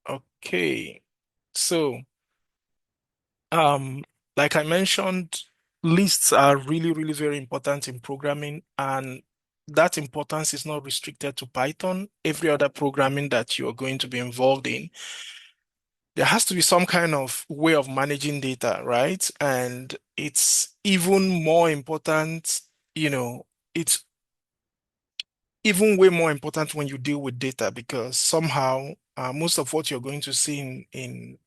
Okay. So, um, like I mentioned, lists are really, really very important in programming, and that importance is not restricted to Python. Every other programming that you're going to be involved in, there has to be some kind of way of managing data, right? And it's even more important, you know, it's even way more important when you deal with data because somehow most of what you're going to see in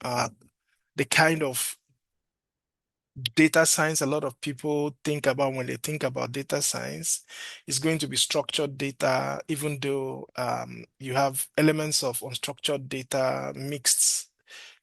the kind of data science a lot of people think about when they think about data science is going to be structured data, even though you have elements of unstructured data, mixed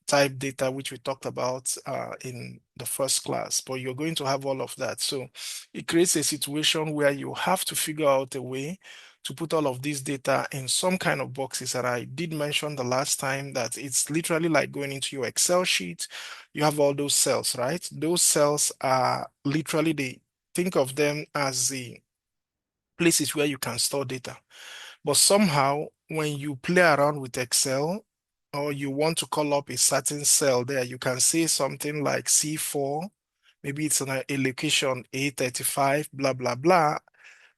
type data, which we talked about in the first class, but you're going to have all of that. So it creates a situation where you have to figure out a way to put all of this data in some kind of boxes. And I did mention the last time that it's literally like going into your Excel sheet. You have all those cells, right? Those cells are literally think of them as the places where you can store data. But somehow, when you play around with Excel or you want to call up a certain cell there, you can say something like C4, maybe it's on a location A35, blah, blah, blah.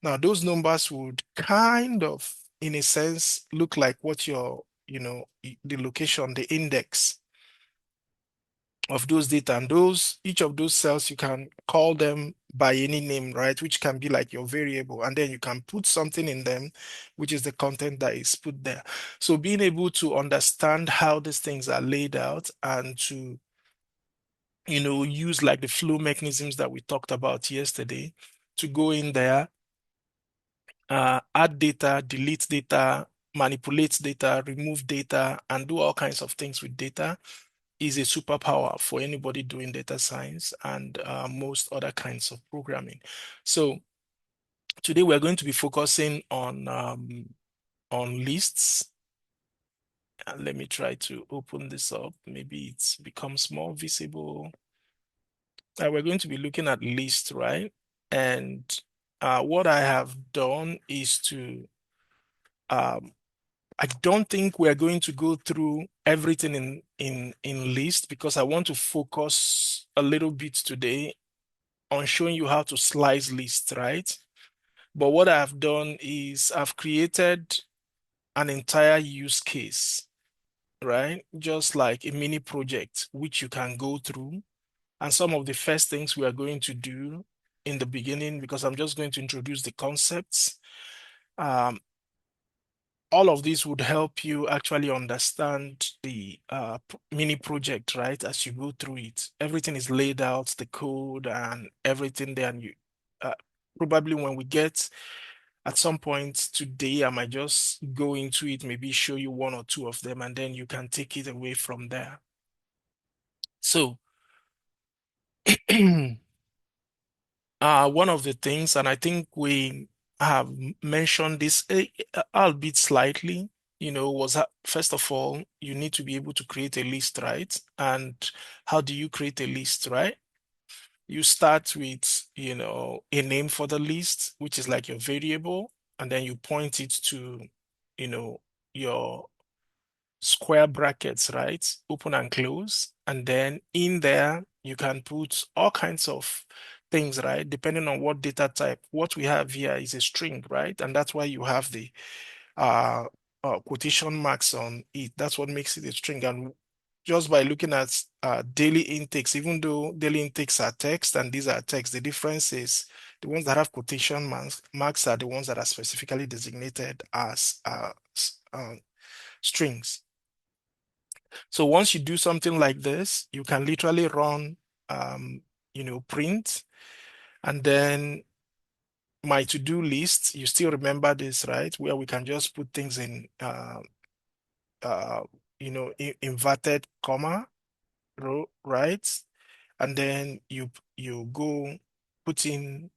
Now, those numbers would kind of, in a sense, look like what your, the location, the index of those data. And each of those cells, you can call them by any name, right? Which can be like your variable. And then you can put something in them, which is the content that is put there. So being able to understand how these things are laid out and to, use like the flow mechanisms that we talked about yesterday to go in there, add data, delete data, manipulate data, remove data, and do all kinds of things with data is a superpower for anybody doing data science and most other kinds of programming. So today we're going to be focusing on lists. And let me try to open this up. Maybe it becomes more visible. We're going to be looking at lists, right? And what I have done is to um, I don't think we're going to go through everything in list because I want to focus a little bit today on showing you how to slice lists, right? But what I've done is I've created an entire use case, right? Just like a mini project, which you can go through. And some of the first things we are going to do in the beginning, because I'm just going to introduce the concepts. Um, all of this would help you actually understand the mini project, right? As you go through it, everything is laid out, the code and everything there. And you uh, probably when we get at some point today, I might just go into it, maybe show you one or two of them, and then you can take it away from there. So, one of the things, and I think we have mentioned this, albeit slightly, was that first of all, you need to be able to create a list, right? And how do you create a list, right? You start with, a name for the list, which is like your variable, and then you point it to, you know, your square brackets, right? Open and close. And then in there, you can put all kinds of things, right? Depending on what data type. What we have here is a string, right? And that's why you have the uh, quotation marks on it. That's what makes it a string. And just by looking at daily intakes, even though daily intakes are text and these are text, the difference is the ones that have quotation marks are the ones that are specifically designated as strings. So once you do something like this, you can literally run, print, and then my to-do list. You still remember this, right? Where we can just put things in, uh, inverted comma, row, right? And then you go put in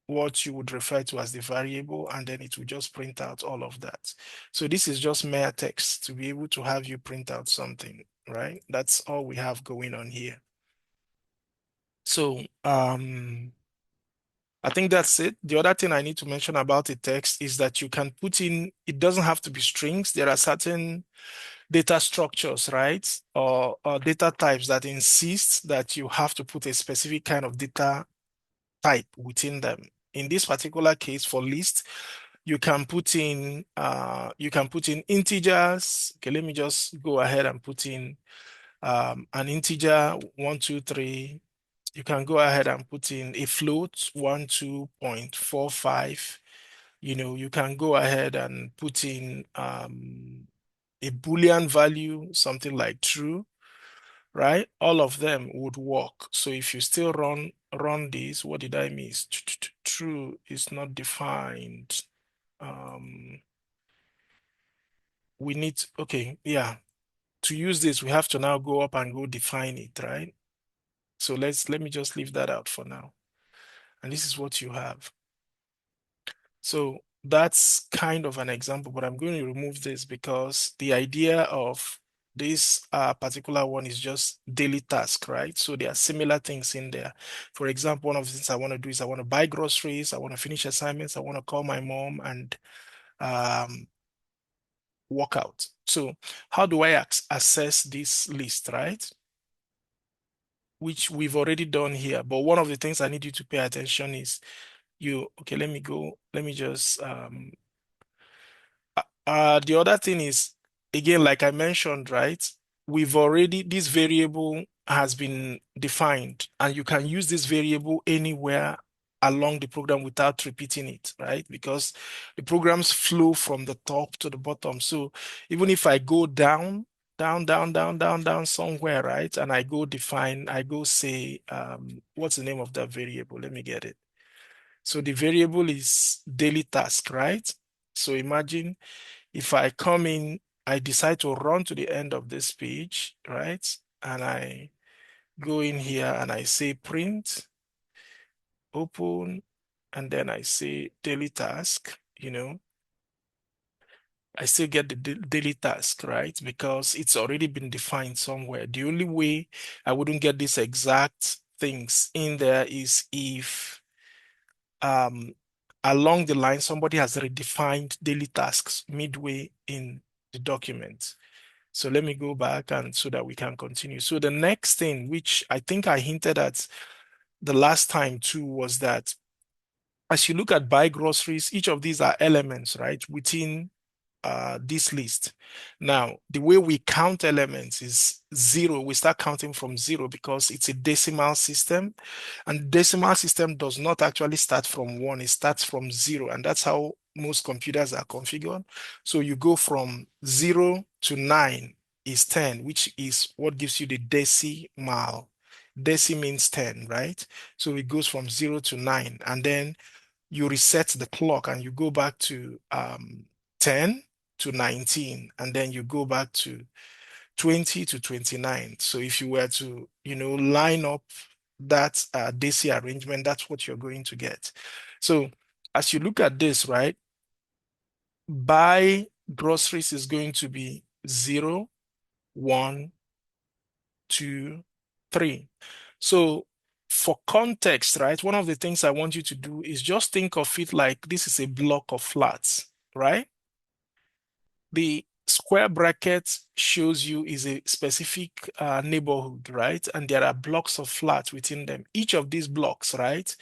what you would refer to as the variable, and then it will just print out all of that. So this is just mere text to be able to have you print out something, right? That's all we have going on here. So I think that's it. The other thing I need to mention about the text is that you can put in, it doesn't have to be strings. There are certain data structures, right? Or data types that insist that you have to put a specific kind of data type within them. In this particular case for list, you can put in integers. Okay, let me just go ahead and put in an integer 123. You can go ahead and put in a float 12.45. You can go ahead and put in a Boolean value, something like true, right? All of them would work. So if you still run this, what did I miss? True is not defined. Um, we need, okay, yeah. To use this, we have to now go up and go define it, right? So let me just leave that out for now. And this is what you have. So that's kind of an example, but I'm going to remove this because the idea of this particular one is just daily task, right? So there are similar things in there. For example, one of the things I want to do is I want to buy groceries, I want to finish assignments, I want to call my mom and um, work out. So how do I access this list, right? Which we've already done here. But one of the things I need you to pay attention is okay, let me go, let me just the other thing is, again, like I mentioned, right? This variable has been defined, and you can use this variable anywhere along the program without repeating it, right? Because the programs flow from the top to the bottom. So even if I go down somewhere, right? And I go say, what's the name of that variable? Let me get it. So the variable is daily task, right? So imagine if I come in, I decide to run to the end of this page, right? And I go in here and I say print, open, and then I say daily task, I still get the daily task, right? Because it's already been defined somewhere. The only way I wouldn't get these exact things in there is if um, along the line somebody has redefined daily tasks midway in the document. So let me go back and so that we can continue. So the next thing, which I think I hinted at the last time too, was that as you look at buy groceries, each of these are elements, right, within this list. Now, the way we count elements is zero. We start counting from zero because it's a decimal system, and decimal system does not actually start from one, it starts from zero, and that's how most computers are configured. So you go from 0 to 9 is 10, which is what gives you the decimal. Deci means 10, right? So it goes from 0 to 9, and then you reset the clock and you go back to 10 to 19, and then you go back to 20 to 29. So if you were to, line up that DC arrangement, that's what you're going to get. So as you look at this, right, buy groceries is going to be 0, 1, 2, 3. So for context, right, one of the things I want you to do is just think of it like this is a block of flats, right? The square bracket shows you is a specific neighborhood, right? And there are blocks of flats within them. Each of these blocks, right?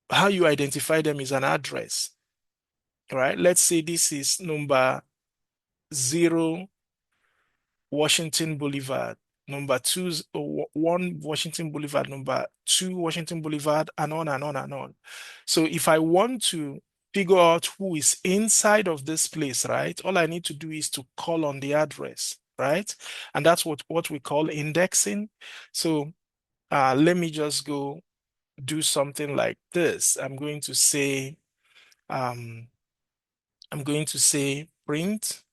How you identify them is an address, right? Let's say this is number 0 Washington Boulevard, number 1 Washington Boulevard, number 2 Washington Boulevard, and on and on and on. So if I want to figure out who is inside of this place, right, all I need to do is to call on the address, right? And that's what we call indexing. So let me just go do something like this. Um, I'm going to say print.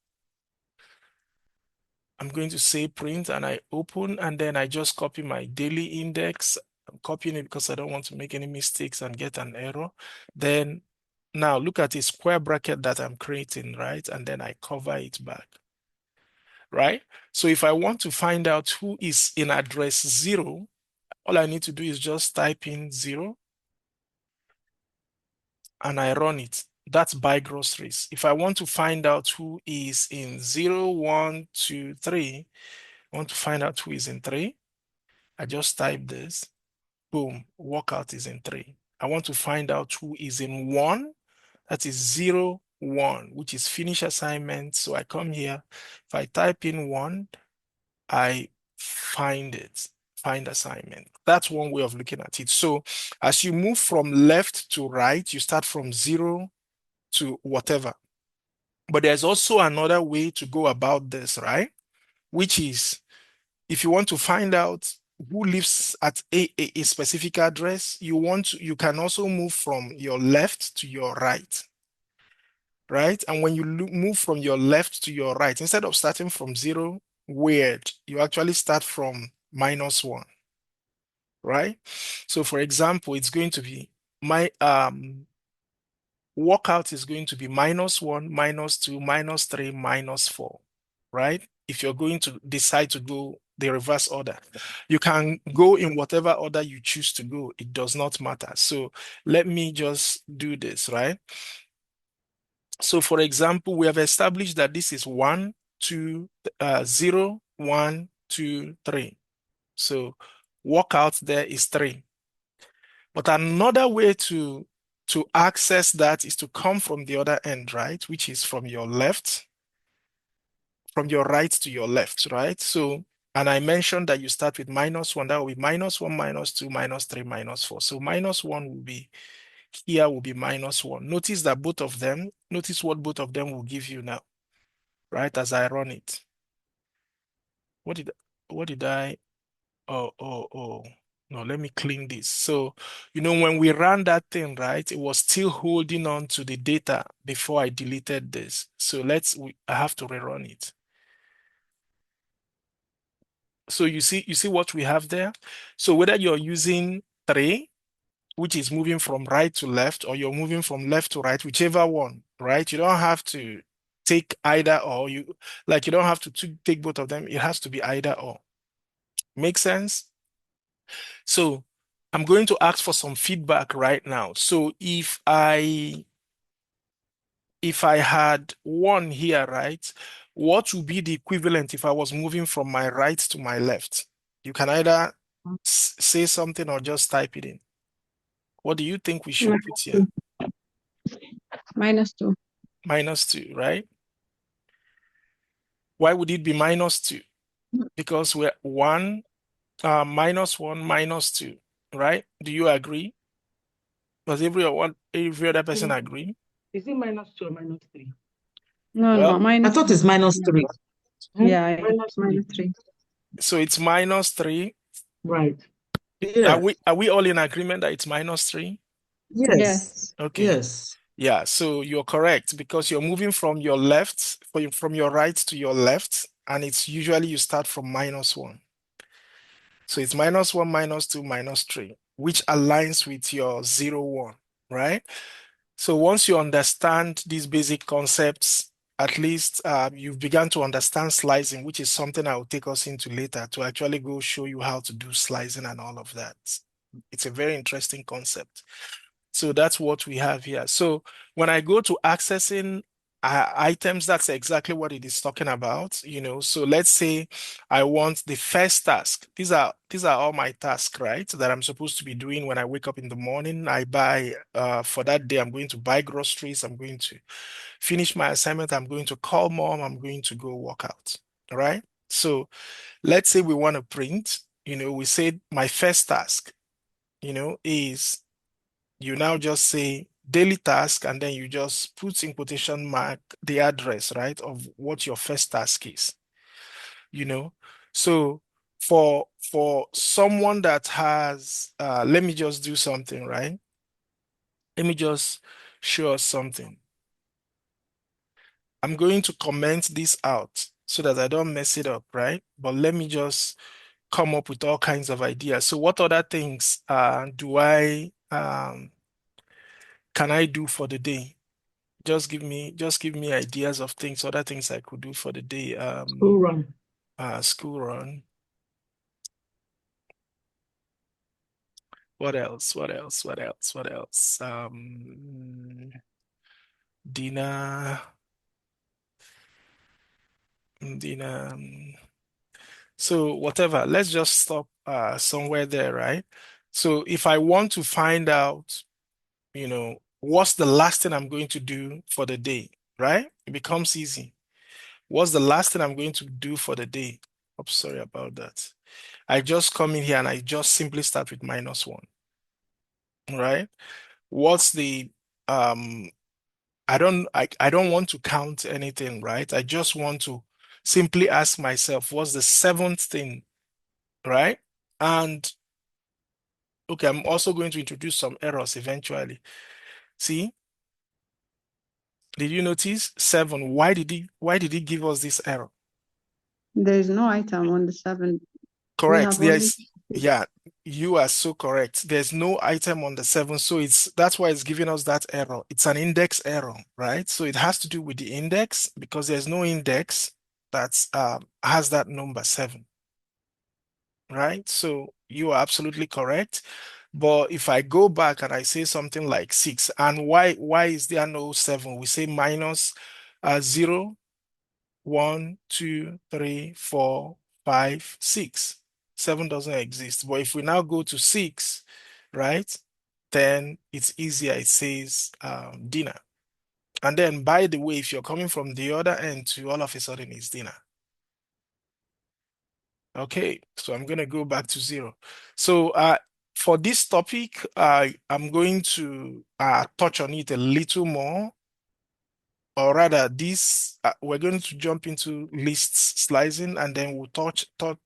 I'm going to say print and I open, and then I just copy my daily index. I'm copying it because I don't want to make any mistakes and get an error. Then now look at a square bracket that I'm creating, right? And then I cover it back, right? So if I want to find out who is in address 0, all I need to do is just type in 0 and I run it. That's buy groceries. If I want to find out who is in 0, 1, 2, 3, I want to find out who is in 3. I just type this. Boom, workout is in 3. I want to find out who is in 1. That is 0, 1, which is finish assignment. So I come here. If I type in 1, I find it, find assignment. That's one way of looking at it. So as you move from left to right, you start from 0 to whatever. But there's also another way to go about this, right? Which is if you want to find out who lives at a specific address, you can also move from your left to your right, right? And when you move from your left to your right, instead of starting from 0, weird, you actually start from -1, right? So for example, it's going to be my workout is going to be -1, -2, -3, -4, right? If you're going to decide to go the reverse order, you can go in whatever order you choose to go. It does not matter. So let me just do this, right? So for example, we have established that this is 1, 2, 0, 1, 2, 3. So workout there is 3. But another way to access that is to come from the other end, right? Which is from your left, from your right to your left, right? So, and I mentioned that you start with -1. That will be -1, -2, -3, -4. So -1 will be here will be -1. Notice that both of them, notice what both of them will give you now, right? As I run it. What did I? Oh. No, let me clean this. So, when we ran that thing, right, it was still holding on to the data before I deleted this. So I have to rerun it. So you see what we have there? So whether you're using 3, which is moving from right to left, or you're moving from left to right, whichever one, right? You don't have to take either or. You don't have to take both of them. It has to be either or. Make sense? So I'm going to ask for some feedback right now. So if I had 1 here, right, what would be the equivalent if I was moving from my right to my left? You can either say something or just type it in. What do you think we should put here? -2. -2, right? Why would it be -2? Because we're -1, -2, right? Do you agree? Does every other person agree? Is it -2 or -3? No, Well, I thought it's -3. Yeah, Minus -3. so it's -3. Right. Are Yeah. we all in agreement that it's -3? Yes. Yes. Okay. Yes. Yeah, so you're correct because you're moving from your left, from your right to your left, and it's usually you start from -1. So it's -1, -2, -3, which aligns with your 0, 1, right? So once you understand these basic concepts, at least you've begun to understand slicing, which is something I will take us into later to actually go show you how to do slicing and all of that. It's a very interesting concept. So that's what we have here. So when I go to accessing items, that's exactly what it is talking about. So let's say I want the first task. These are all my tasks, right? That I'm supposed to be doing when I wake up in the morning. I buy for that day, I'm going to buy groceries. I'm going to finish my assignment. I'm going to call mom. I'm going to go work out. All right. So let's say we want to print. We said my first task, is you now just say daily task and then you just put in quotation mark the address, right, of what your first task is, you know. So for someone that has let me just do something, right? Let me just show us something. I'm going to comment this out so that I don't mess it up, right? But let me just come up with all kinds of ideas. So what other things can I do for the day? Just give me ideas of other things I could do for the day. School run. School run. What else? What else? What else? What else? Dina. So whatever, let's just stop somewhere there, right? So if I want to find out, what's the last thing I'm going to do for the day, right? It becomes easy. What's the last thing I'm going to do for the day? I'm sorry about that. I just come in here and I just simply start with -1, right? What's the I don't want to count anything, right? I just want to simply ask myself, what's the seventh thing, right? And okay, I'm also going to introduce some errors eventually. See, did you notice 7? Why did he give us this error? There is no item on the 7. We Correct. have only Yeah, you are so correct. There's no item on the 7, so that's why it's giving us that error. It's an index error, right? So it has to do with the index because there's no index that has that number 7, right? So you are absolutely correct. But if I go back and I say something like 6, and why is there no 7? We say minus 0, 1, 2, 3, 4, 5, 6. 7 doesn't exist. But if we now go to 6, right, then it's easier. It says dinner. And then, by the way, if you're coming from the other end to all of a sudden it's dinner. Okay, so I'm going to go back to 0. So for this topic, I'm going to touch on it a little more, or rather, we're going to jump into lists slicing, and then we'll touch on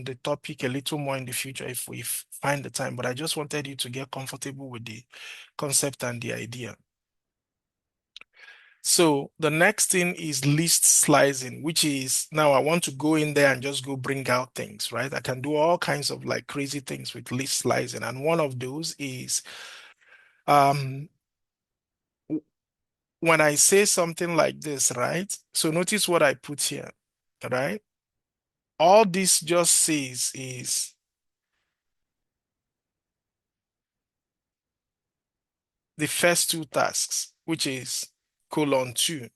the topic a little more in the future if we find the time. But I just wanted you to get comfortable with the concept and the idea. So the next thing is list slicing, which is now I want to go in there and just go bring out things, right? I can do all kinds of like crazy things with list slicing. And one of those is um, when I say something like this, right? So notice what I put here, right? All this just says is the first 2 tasks, which is :2,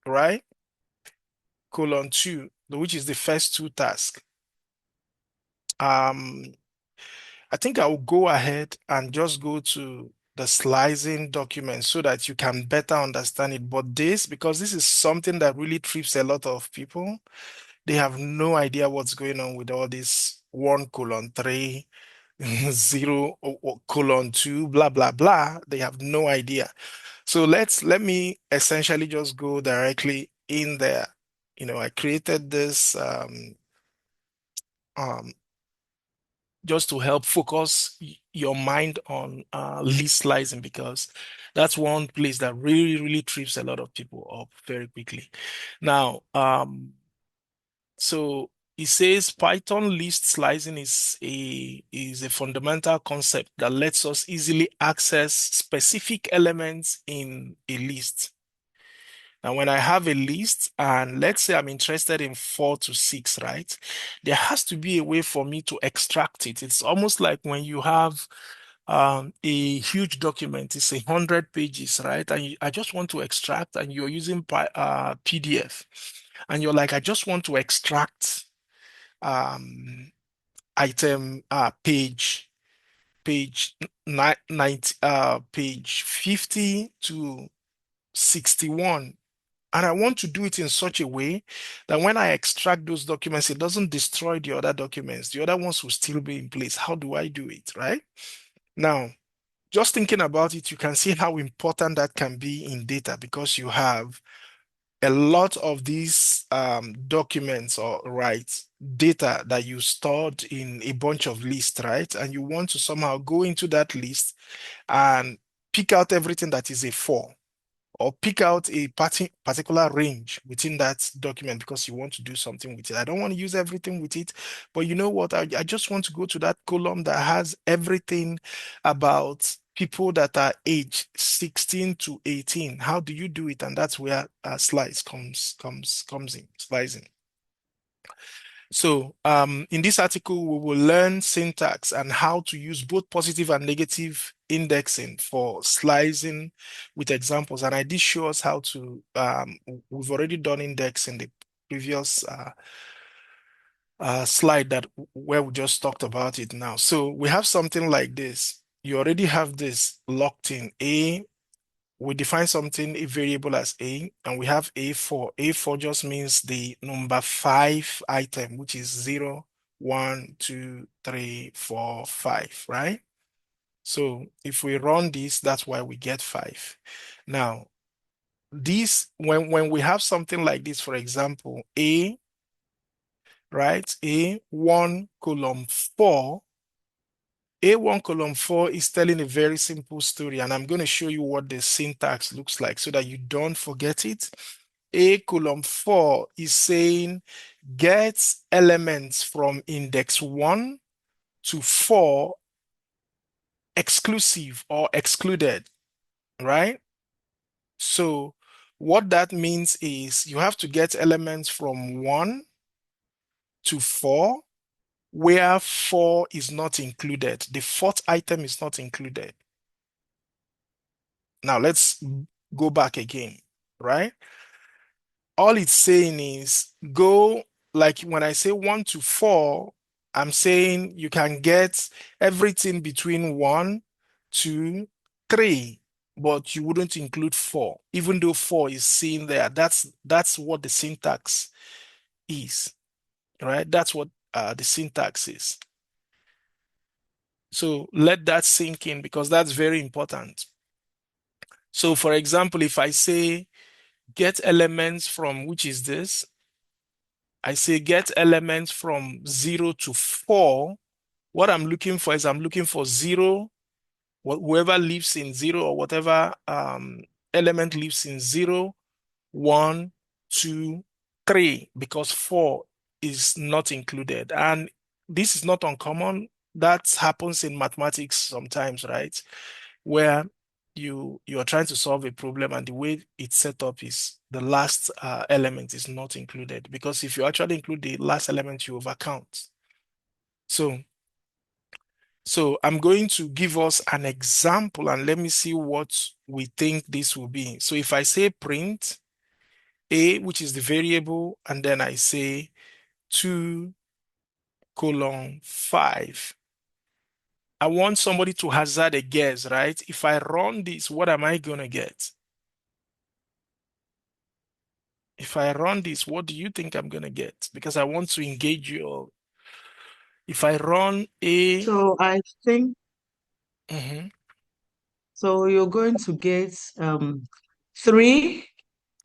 right? :2, which is the first 2 tasks. I think I will go ahead and just go to the slicing document so that you can better understand it. But because this is something that really trips a lot of people, they have no idea what's going on with all this 1:3, 0:2, blah, blah, blah. They have no idea. So let me essentially just go directly in there. I created this um, just to help focus your mind on list slicing, because that's one place that really, really trips a lot of people up very quickly. Now, so it says Python list slicing is a fundamental concept that lets us easily access specific elements in a list. Now, when I have a list and let's say I'm interested in 4 to 6, right? There has to be a way for me to extract it. It's almost like when you have a huge document, it's 100 pages, right? And I just want to extract, and you're using PDF, and you're like, I just want to extract item page 90, page 50 to 61. And I want to do it in such a way that when I extract those documents, it doesn't destroy the other documents. The other ones will still be in place. How do I do it, right? Now, just thinking about it, you can see how important that can be in data, because you have a lot of these documents or data that you stored in a bunch of lists, right? And you want to somehow go into that list and pick out everything that is a 4, or pick out a particular range within that document because you want to do something with it. I don't want to use everything with it, but you know what? I just want to go to that column that has everything about people that are aged 16 to 18. How do you do it? And that's where slice comes in, slicing. So in this article, we will learn syntax and how to use both positive and negative indexing for slicing with examples. And I did show us how to, we've already done index in the previous slide that where we just talked about it now. So we have something like this. You already have this locked in. We define something, a variable as A, and we have A4. A4 just means the number 5 item, which is 0, 1, 2, 3, 4, 5, right? So if we run this, that's why we get 5. Now, this when we have something like this, for example, A, right? A1 column 4. A1 column 4 is telling a very simple story, and I'm going to show you what the syntax looks like so that you don't forget it. A column 4 is saying get elements from index 1 to 4 exclusive or excluded, right? So what that means is you have to get elements from 1 to 4 where 4 is not included. The fourth item is not included. Now let's go back again, right? All it's saying is go, like when I say 1 to 4, I'm saying you can get everything between 1, 2, 3, but you wouldn't include 4, even though 4 is seen there. That's what the syntax is, right? That's what the syntax is. So let that sink in because that's very important. So for example, if I say get elements from, which is this, I say get elements from 0 to 4. What I'm looking for is I'm looking for 0, whoever lives in 0 or whatever element lives in 0, 1, 2, 3, because 4 is not included. And this is not uncommon. That happens in mathematics sometimes, right? Where you're trying to solve a problem and the way it's set up is the last element is not included, because if you actually include the last element, you overcount. So I'm going to give us an example and let me see what we think this will be. So if I say print A, which is the variable, and then I say 2 colon 5, I want somebody to hazard a guess, right? If I run this, what am I gonna get? If I run this, what do you think I'm gonna get? Because I want to engage you all. If I run A, So I think mhm, so you're going to get 3,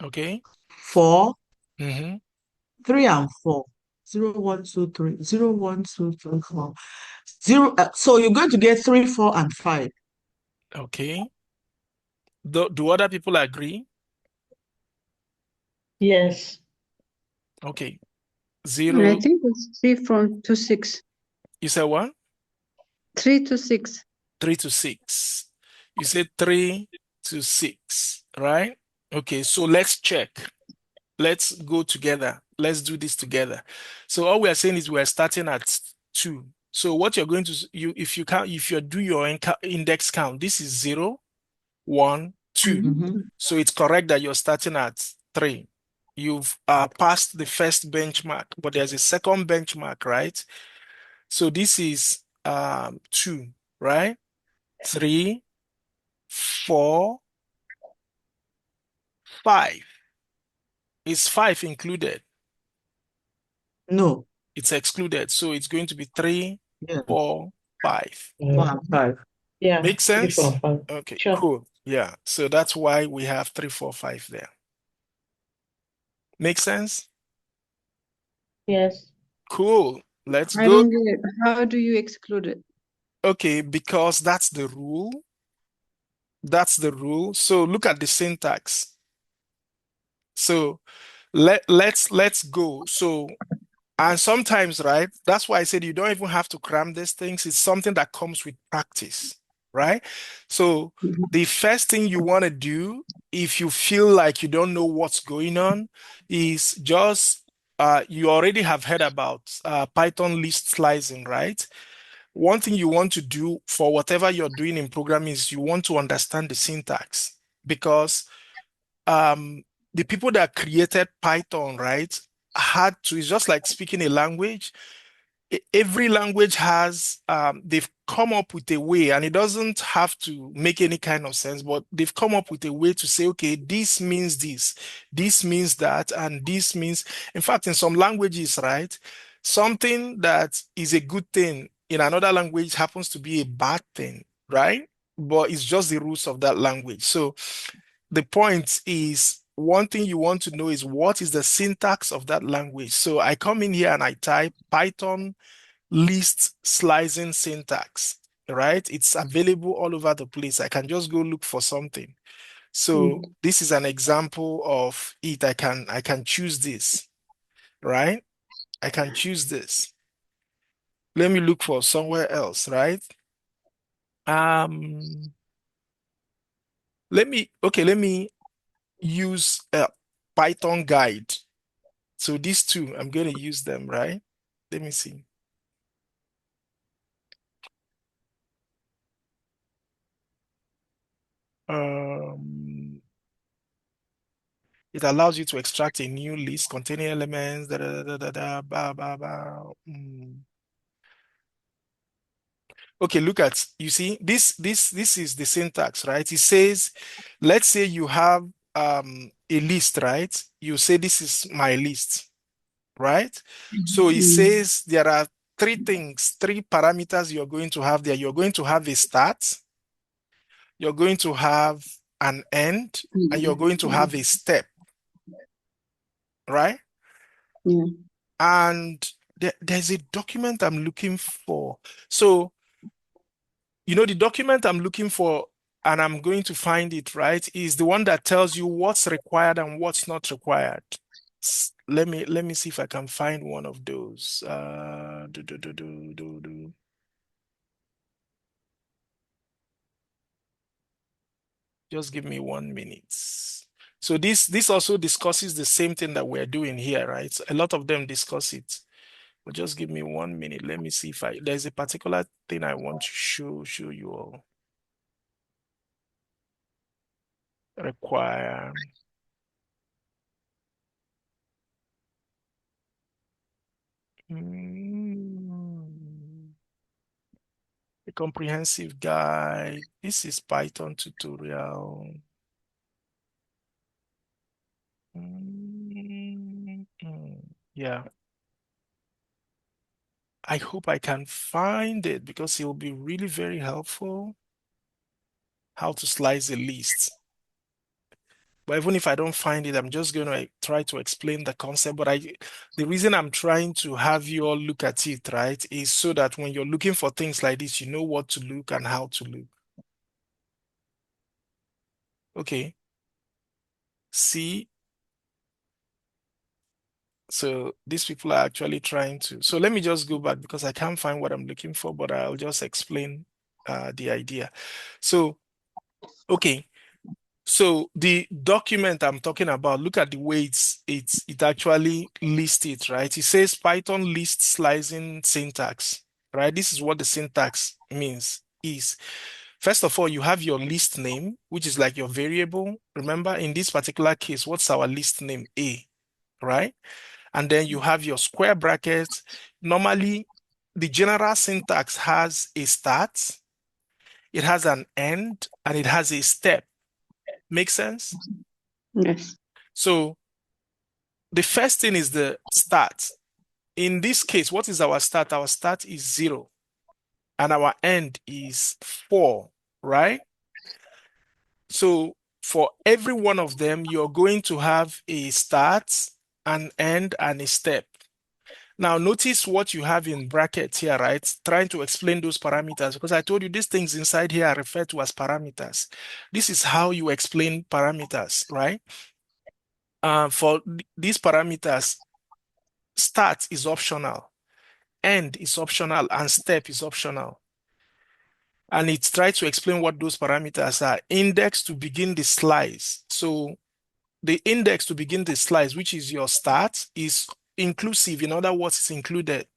okay, 4, mhm, 3 and 4. 0, 1, 2, 3. 0, 1, 2, 3, 4. 0. So you're going to get 3, 4, and 5. okay. Do other people agree? Yes. Okay, I 0, think it's 3 from to 6. you said what? 3 to 6. 3 to 6. You said 3 to 6, right? Okay, so let's check. Let's go together. Let's do this together. So all we are saying is we're starting at 2. So what you're going to, if you count, if you do your index count, this is 0, 1, 2. Mm-hmm. So it's correct that you're starting at 3. You've passed the first benchmark, but there's a second benchmark, right? So this is 2, right? 3, 4, 5. Is 5 included? No. It's excluded. So it's going to be 3, Yeah. 4, 5. 4 and 5. Yeah. Make 3, 4, sense? and 5. Okay, Sure. cool. Yeah. So that's why we have 3, 4, 5 there. Make sense? Yes. Cool. Let's I go. don't get it. How do you exclude it? Okay, because that's the rule. That's the rule. So look at the syntax. So let's go. So, and sometimes, right? That's why I said you don't even have to cram these things. It's something that comes with practice, right? So Mhm. the first thing you want to do if you feel like you don't know what's going on is just you already have heard about Python list slicing, right? One thing you want to do for whatever you're doing in programming is you want to understand the syntax because um, the people that created Python, right, had to, it's just like speaking a language. Every language has, they've come up with a way, and it doesn't have to make any kind of sense, but they've come up with a way to say, okay, this means this means that, and this means, in fact, in some languages, right, something that is a good thing in another language happens to be a bad thing, right? But it's just the rules of that language. So the point is, one thing you want to know is what is the syntax of that language. So I come in here and I type Python list slicing syntax, right? It's available all over the place. I can just go look for something. So this is an example of it. I can choose this, right? I can choose this. Let me look for somewhere else, right? Um, let me use a Python guide. So these two, I'm going to use them, right? Let me see. Um, It allows you to extract a new list containing elements. Da, da, da, da, da, ba, ba, ba. Okay, look at, you see, this is the syntax, right? It says, let's say you have a list, right? You say this is my list, right? So it says there are three parameters you're going to have there. You're going to have a start, you're going to have an end, and you're going to have a step, right? Yeah. And there's a document I'm looking for. So, the document I'm looking for, and I'm going to find it, right, is the one that tells you what's required and what's not required. Let me see if I can find one of those. Just give me 1 minute. So this also discusses the same thing that we're doing here, right? A lot of them discuss it. But just give me 1 minute. Let me see if there's a particular thing I want to show you all. Require. A comprehensive guide. This is Python tutorial. Yeah. I hope I can find it because it will be really very helpful how to slice a list. But even if I don't find it, I'm just going to try to explain the concept. But the reason I'm trying to have you all look at it, right, is so that when you're looking for things like this, you know what to look and how to look. Okay. See, so these people are actually trying to. So let me just go back because I can't find what I'm looking for, but I'll just explain the idea. So, okay. So the document I'm talking about, look at the way it actually lists it, right? It says Python list slicing syntax, right? This is what the syntax means is. First of all, you have your list name, which is like your variable. Remember, in this particular case, what's our list name? A, right? And then you have your square brackets. Normally, the general syntax has a start, it has an end, and it has a step. Make sense? Yes. So the first thing is the start. In this case, what is our start? Our start is 0 and our end is 4, right? So for every one of them, you're going to have a start, an end, and a step. Now notice what you have in brackets here, right? Trying to explain those parameters because I told you these things inside here are referred to as parameters. This is how you explain parameters, right? For these parameters, start is optional, end is optional, and step is optional. And it's trying to explain what those parameters are. Index to begin the slice. So the index to begin the slice, which is your start, is inclusive. In other words, it's included.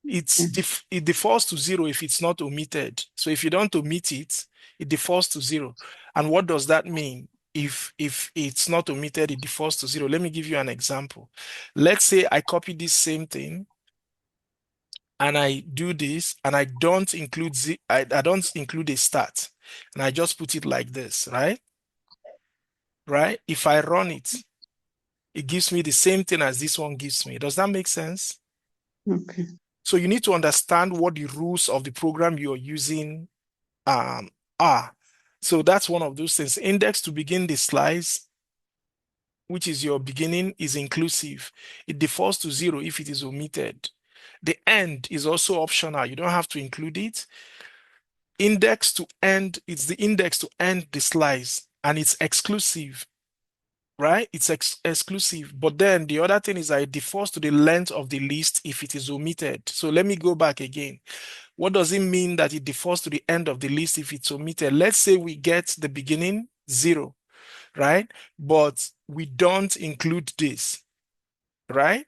Okay. It defaults to 0 if it's not omitted. So if you don't omit it, it defaults to 0. And what does that mean? If it's not omitted, it defaults to 0. Let me give you an example. Let's say I copy this same thing and I do this and I don't include I don't include a start, and I just put it like this, right? Right? If I run it, it gives me the same thing as this one gives me. Does that make sense? Okay. So you need to understand what the rules of the program you're using um, are. So that's one of those things. Index to begin the slice, which is your beginning, is inclusive. It defaults to 0 if it is omitted. The end is also optional. You don't have to include it. Index to end, it's the index to end the slice, and it's exclusive, right? It's exclusive. But then the other thing is that it defaults to the length of the list if it is omitted. So let me go back again. What does it mean that it defaults to the end of the list if it's omitted? Let's say we get the beginning 0, right? But we don't include this, right?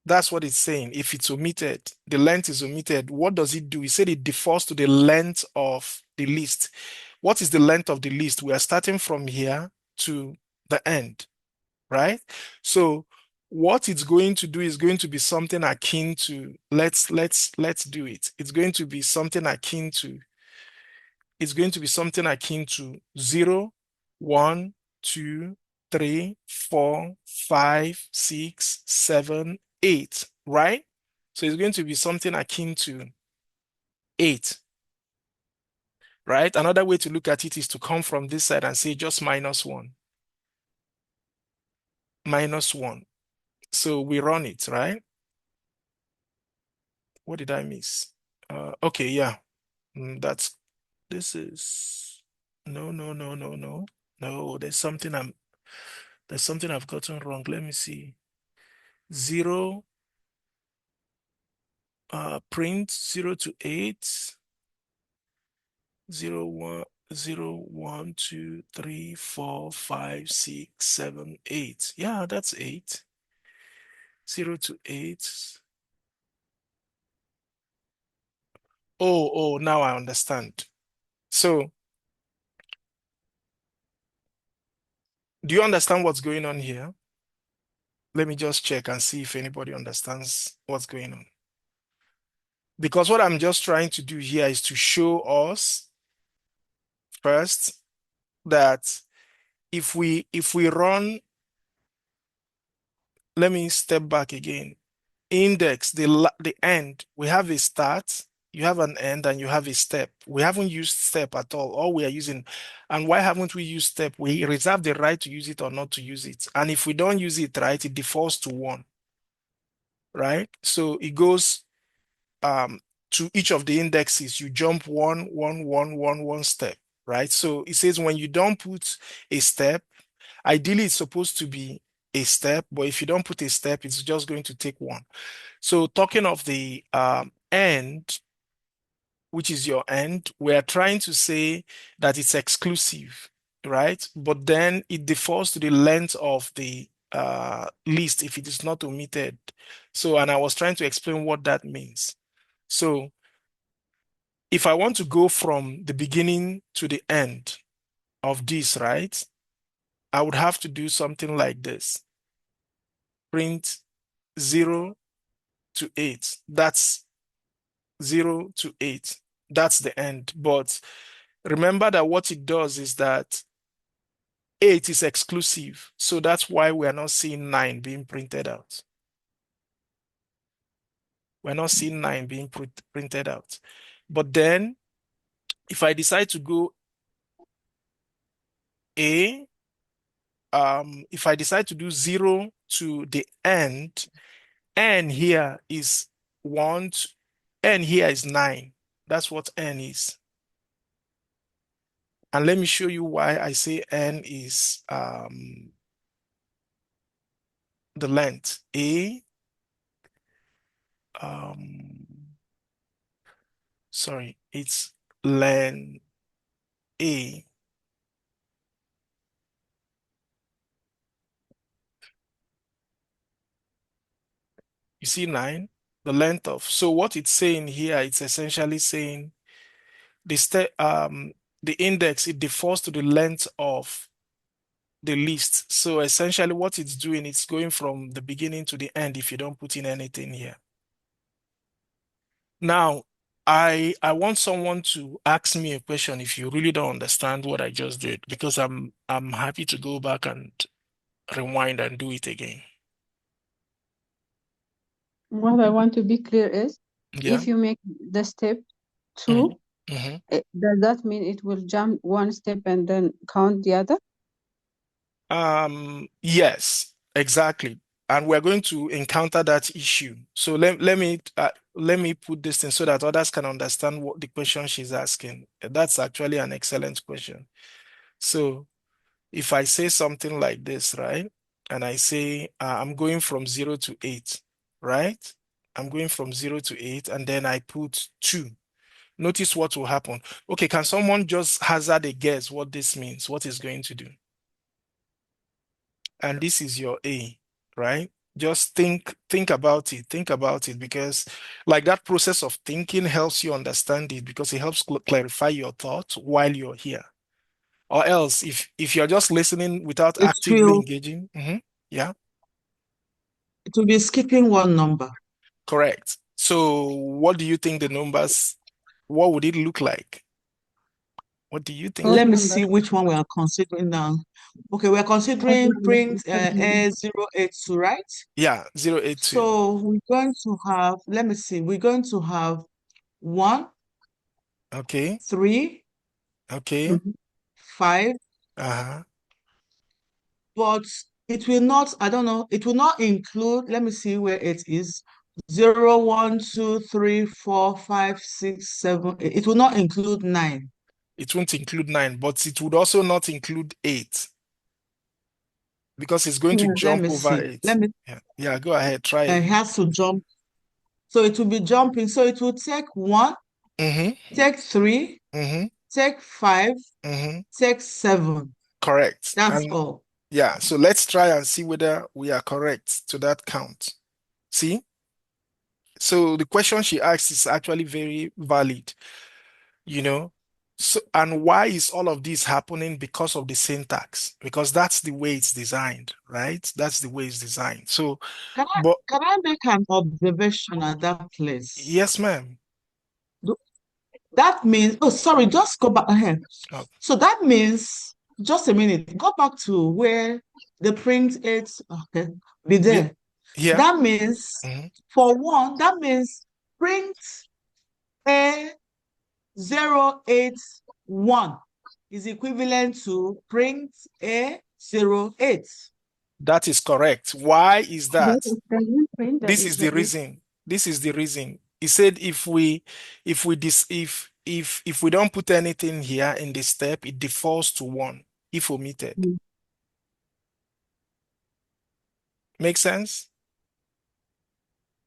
That's what it's saying. If it's omitted, the length is omitted. What does it do? It said it defaults to the length of the list. What is the length of the list? We are starting from here to the end, right? So what it's going to do is going to be something akin to, let's do it. It's going to be something akin to 0, 1, 2, 3, 4, 5, 6, 7, 8, right? So it's going to be something akin to 8, right? Another way to look at it is to come from this side and say just minus 1. Minus 1. So we run it, right? What did I miss? Okay, yeah. This is, no, no, no, no, no. No, there's something I've gotten wrong. Let me see. 0, print 0 to 8, 0, 1, 0, 1, 2, 3, 4, 5, 6, 7, 8. Yeah, that's 8. 0 to 8. Oh, now I understand. So, do you understand what's going on here? Let me just check and see if anybody understands what's going on. Because what I'm just trying to do here is to show us first that if we run, let me step back again. Index, the end, we have a start, you have an end, and you have a step. We haven't used step at all. All we are using, and why haven't we used step? We reserve the right to use it or not to use it. And if we don't use it, right, it defaults to 1, right? So it goes to each of the indexes, you jump 1, 1, 1, 1, 1 step, right? So it says when you don't put a step, ideally it's supposed to be a step, but if you don't put a step, it's just going to take 1. So talking of the end, which is your end, we're trying to say that it's exclusive, right? But then it defaults to the length of the list if it is not omitted. So, and I was trying to explain what that means. So if I want to go from the beginning to the end of this, right, I would have to do something like this. Print 0 to 8. That's 0 to 8. That's the end. But remember that what it does is that 8 is exclusive. So that's why we are not seeing 9 being printed out. We're not seeing 9 being printed out. But then if I decide to go A, if I decide to do 0 to the end, n here is 1, n here is 9. That's what n is. And let me show you why I say n is the length. Um, sorry, it's len A. You see 9, the length of. So what it's saying here, it's essentially saying the index, it defers to the length of the list. So essentially what it's doing, it's going from the beginning to the end if you don't put in anything here. Now, I want someone to ask me a question if you really don't understand what I just did, because I'm happy to go back and rewind and do it again. What I want to be clear is, Yeah. if you make the step 2, Mhm. does that mean it will jump one step and then count the other? Yes, exactly. And we're going to encounter that issue. So let me put this in so that others can understand what the question she's asking. That's actually an excellent question. So if I say something like this, right? And I say I'm going from 0 to 8, right? I'm going from 0 to 8, and then I put 2. Notice what will happen. Okay, can someone just hazard a guess what this means? What is going to do? And this is your A, right? Just think about it. Think about it, because like that process of thinking helps you understand it, because it helps clarify your thoughts while you're here. Or else if you're just listening without It actively will engaging, yeah, it will be skipping one number. correct. So what do you think the numbers, what would it look like? What do you think? Odd Let me number. see which one we are considering now. Okay, we're Odd considering number. print A082, right? Yeah, 082. So we're going to have, let me see, we're going to have 1, Okay, 3, okay. Mhm. 5, Uh-huh. but it will not, I don't know, it will not include, let me see where it is. 0, 1, 2, 3, 4, 5, 6, 7. It will not include 9. It won't include 9, but it would also not include 8, because it's going to Yeah. Let jump me over see. 8. Let me, Yeah, yeah, go ahead, try it again. has to jump. So it will be jumping. So it will take 1, Mm-hmm. take 3, Mm-hmm. take 5, Mm-hmm. take 7. Correct. That's And all. yeah, so let's try and see whether we are correct to that count. See? So the question she asked is actually very valid, you know. So, and why is all of this happening? Because of the syntax, because that's the way it's designed, right? That's the way it's designed. So, Can I but can I make an observation at that place? yes, ma'am. Do- That means, oh, sorry, just go back ahead. Oh, So that means, just a minute, go back to where the print is, okay, be yeah, there. yeah. That means, Mhm. for one, that means print A081 is equivalent to print A08. That is correct. Why is That that? is the print that This is is the reason. This is the reason. He said if we dis if we don't put anything here in the step, it defaults to 1 if omitted. Mm. Make sense?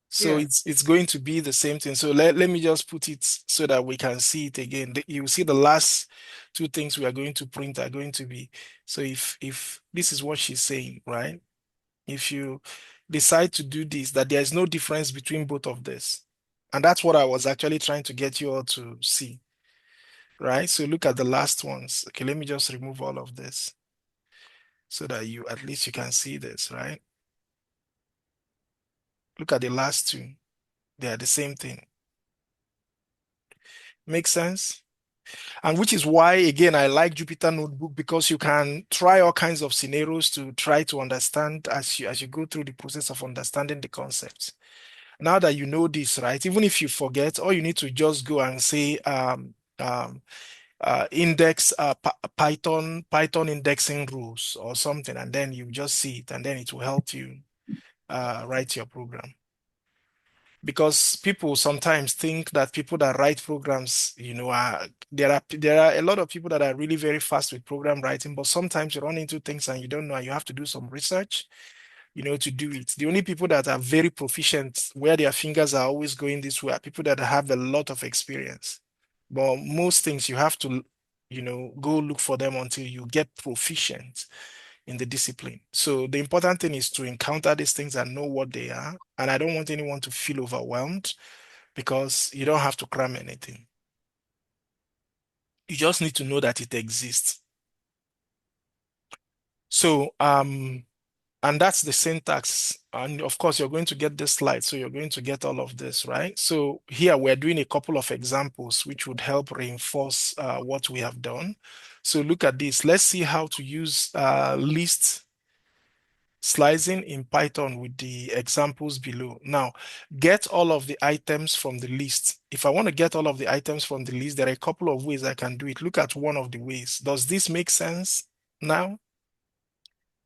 So Yeah. it's going to be the same thing. So let me just put it so that we can see it again. You see the last two things we are going to print are going to be. So if this is what she's saying, right? If you decide to do this, that there is no difference between both of this. And that's what I was actually trying to get you all to see, right? So look at the last ones. Okay, let me just remove all of this so that you at least you can see this, right? Look at the last two. They are the same thing. Make sense? And which is why, again, I like Jupyter Notebook, because you can try all kinds of scenarios to try to understand as you go through the process of understanding the concepts. Now that you know this, right? Even if you forget, all you need to just go and say index Python indexing rules or something, and then you just see it, and then it will help you write your program. Because people sometimes think that people that write programs, there are a lot of people that are really very fast with program writing, but sometimes you run into things and you don't know, and you have to do some research, to do it. The only people that are very proficient, where their fingers are always going this way, are people that have a lot of experience. But most things you have to, go look for them until you get proficient, in the discipline. So the important thing is to encounter these things and know what they are. And I don't want anyone to feel overwhelmed because you don't have to cram anything. You just need to know that it exists. So, and that's the syntax. And of course, you're going to get this slide. So you're going to get all of this, right? So here we're doing a couple of examples which would help reinforce what we have done. So look at this. Let's see how to use list slicing in Python with the examples below. Now, get all of the items from the list. If I want to get all of the items from the list, there are a couple of ways I can do it. Look at one of the ways. Does this make sense now?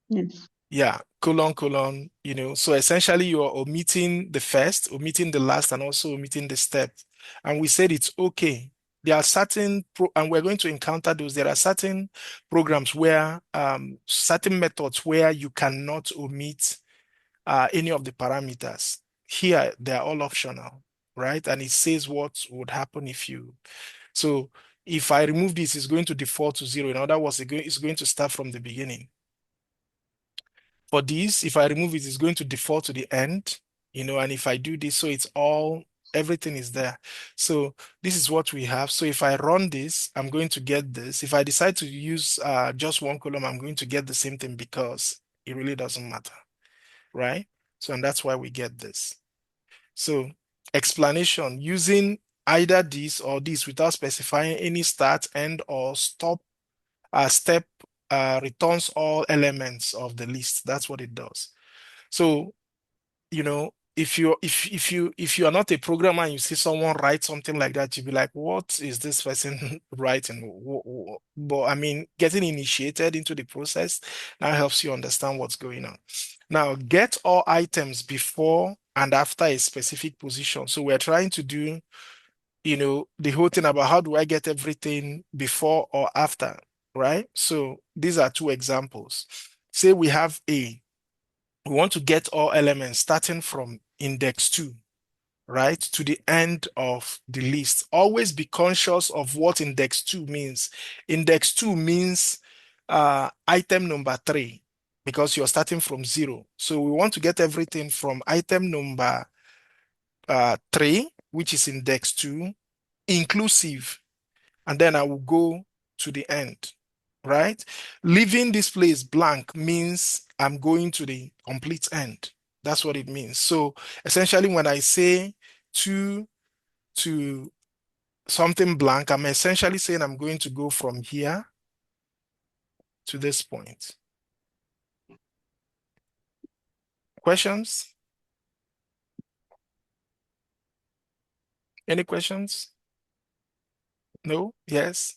Yes. Yeah, colon, colon, so essentially you're omitting the first, omitting the last, and also omitting the step. And we said it's okay. There are certain, and we're going to encounter those. There are certain programs where, certain methods where you cannot omit any of the parameters. Here, they're all optional, right? And it says what would happen if you, so if I remove this, it's going to default to 0. In other words, it's going to start from the beginning. For this, if I remove it, it's going to default to the end, and if I do this, so it's all, everything is there. So this is what we have. So if I run this, I'm going to get this. If I decide to use just one column, I'm going to get the same thing because it really doesn't matter, right? So, and that's why we get this. So explanation, using either this or this without specifying any start, end, or stop step returns all elements of the list. That's what it does. So, if you are not a programmer and you see someone write something like that, you'll be like, what is this person writing? But I mean, getting initiated into the process now helps you understand what's going on. Now, get all items before and after a specific position. So we're trying to do, the whole thing about how do I get everything before or after, right? So these are two examples. Say we have A. We want to get all elements starting from index 2, right, to the end of the list. Always be conscious of what index 2 means. Index 2 means item number 3 because you're starting from 0. So we want to get everything from item number 3, which is index 2, inclusive, and then I will go to the end, right? Leaving this place blank means I'm going to the complete end. That's what it means. So essentially, when I say 2 to something blank, I'm essentially saying I'm going to go from here to this point. Questions? Any questions? No? Yes?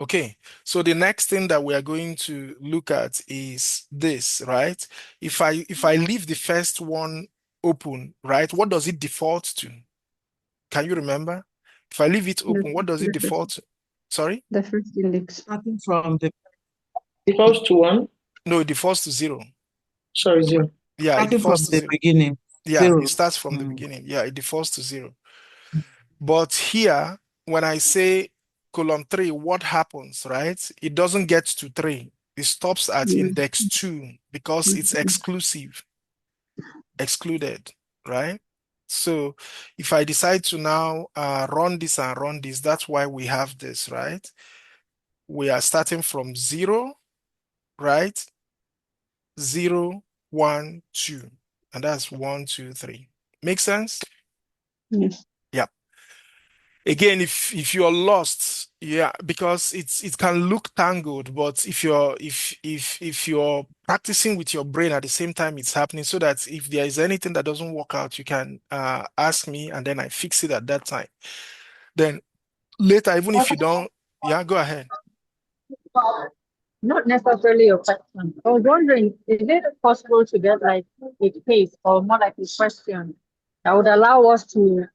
Okay, so the next thing that we are going to look at is this, right? If I leave the first one open, right, what does it default to? Can you remember? If I leave it open, what does it default to? Sorry? The first index. Starting from the Defaults to 1. No, it defaults to 0. Sorry, 0. Yeah, it starting from defaults to the 0. beginning. Yeah, 0. it starts from the beginning. Yeah, it defaults to 0. But here, when I say column 3, what happens, right? It doesn't get to 3. It stops at index 2 because it's exclusive, excluded, right? So if I decide to now run this and run this, that's why we have this, right? We are starting from 0, right? 0, 1, 2. And that's 1, 2, 3. Make sense? Yes. Yeah. Again, if you're lost, yeah, because it can look tangled, but if you're practicing with your brain at the same time it's happening, so that if there is anything that doesn't work out, you can ask me and then I fix it at that time. Then later, even if you don't, yeah, go ahead. Not necessarily a question. I was wondering, is it possible to get like a case or more like a question that would allow us to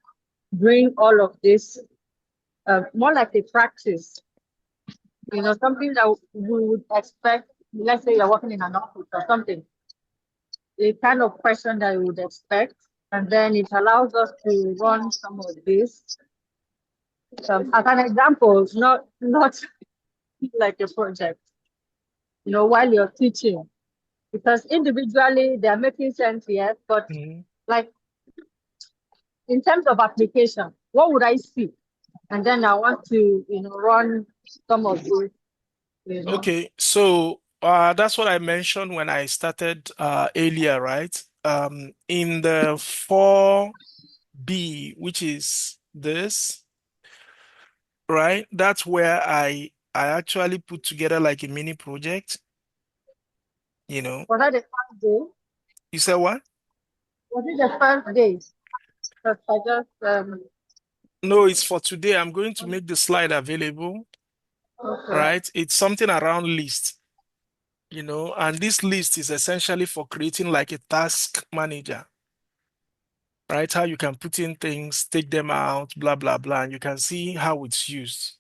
bring all of this more like a practice? Something that we would expect, let's say you're working in an office or something, a kind of question that you would expect, and then it allows us to run some of this. As an example, not like a project. while you're teaching? Because individually they're making sense, yes, but Mhm. like in terms of application, what would I see? And then I want to, run some of these. Okay, so that's what I mentioned when I started earlier, right? In the 4B, which is this, right? That's where I actually put together like a mini project, you know. Was that the first day? You said what? Was it the first day? Because I just No, it's for today. I'm going to make the slide available, okay. right? It's something around list, and this list is essentially for creating like a task manager, right? How you can put in things, take them out, blah, blah, blah, and you can see how it's used.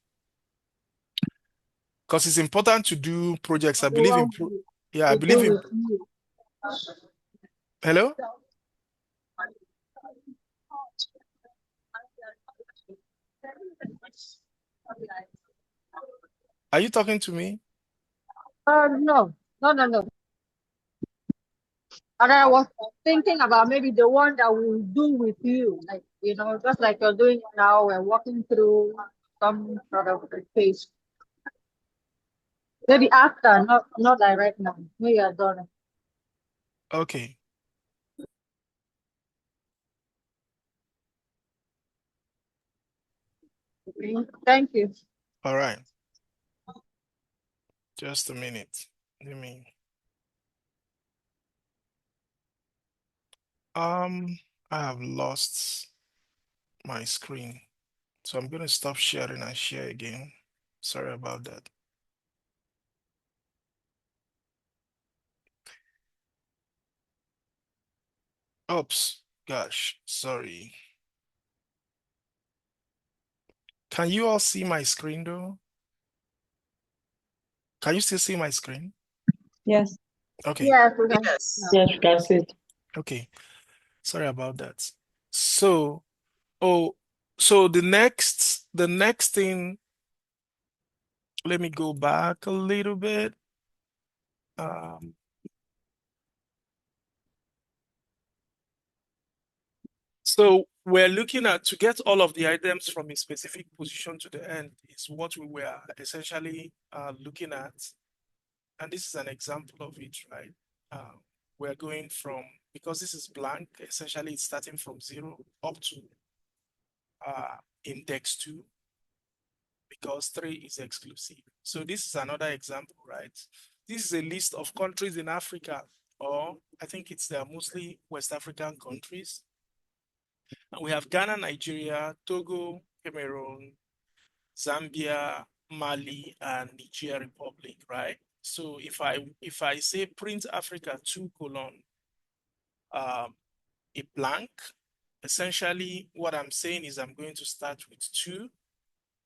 Because it's important to do projects. I believe in, I To believe do in, with you. hello? Are you talking to me? No. And I was thinking about maybe the one that we'll do with you, like, just like you're doing now, we're walking through some sort of a phase. Maybe after, not like right now. Maybe you're done. Okay. Okay. Thank you. All right. Just a minute. Let me. I have lost my screen. So I'm going to stop sharing and share again. Sorry about that. Oops, gosh, sorry. Can you all see my screen though? Can you still see my screen? Yes. Okay, Yes, we can. Yes. Yes, you can see it. okay. Sorry about that. So, so the next thing, let me go back a little bit. So we're looking at to get all of the items from a specific position to the end is what we were essentially looking at. And this is an example of it, right? We're going from, because this is blank, essentially it's starting from 0 up to index 2, because 3 is exclusive. So this is another example, right? This is a list of countries in Africa, or I think they're mostly West African countries. And we have Ghana, Nigeria, Togo, Cameroon, Zambia, Mali, and Niger Republic, right? So if I say print Africa 2 : a blank, essentially what I'm saying is I'm going to start with 2,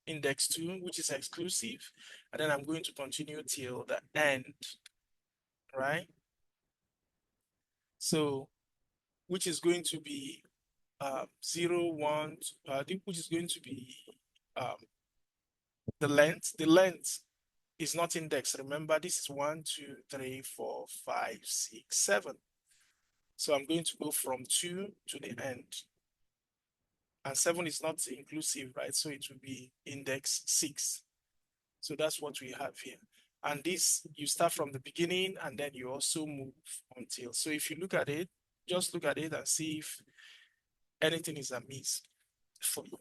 index 2, which is exclusive, and then I'm going to continue till the end, right? So which is going to be 0, 1, which is going to be the length. The length is not indexed. Remember, this is 1, 2, 3, 4, 5, 6, 7. So I'm going to go from 2 to the end. And 7 is not inclusive, right? So it will be index 6. So that's what we have here. And this, you start from the beginning and then you also move until. So if you look at it, just look at it and see if anything is amiss for you.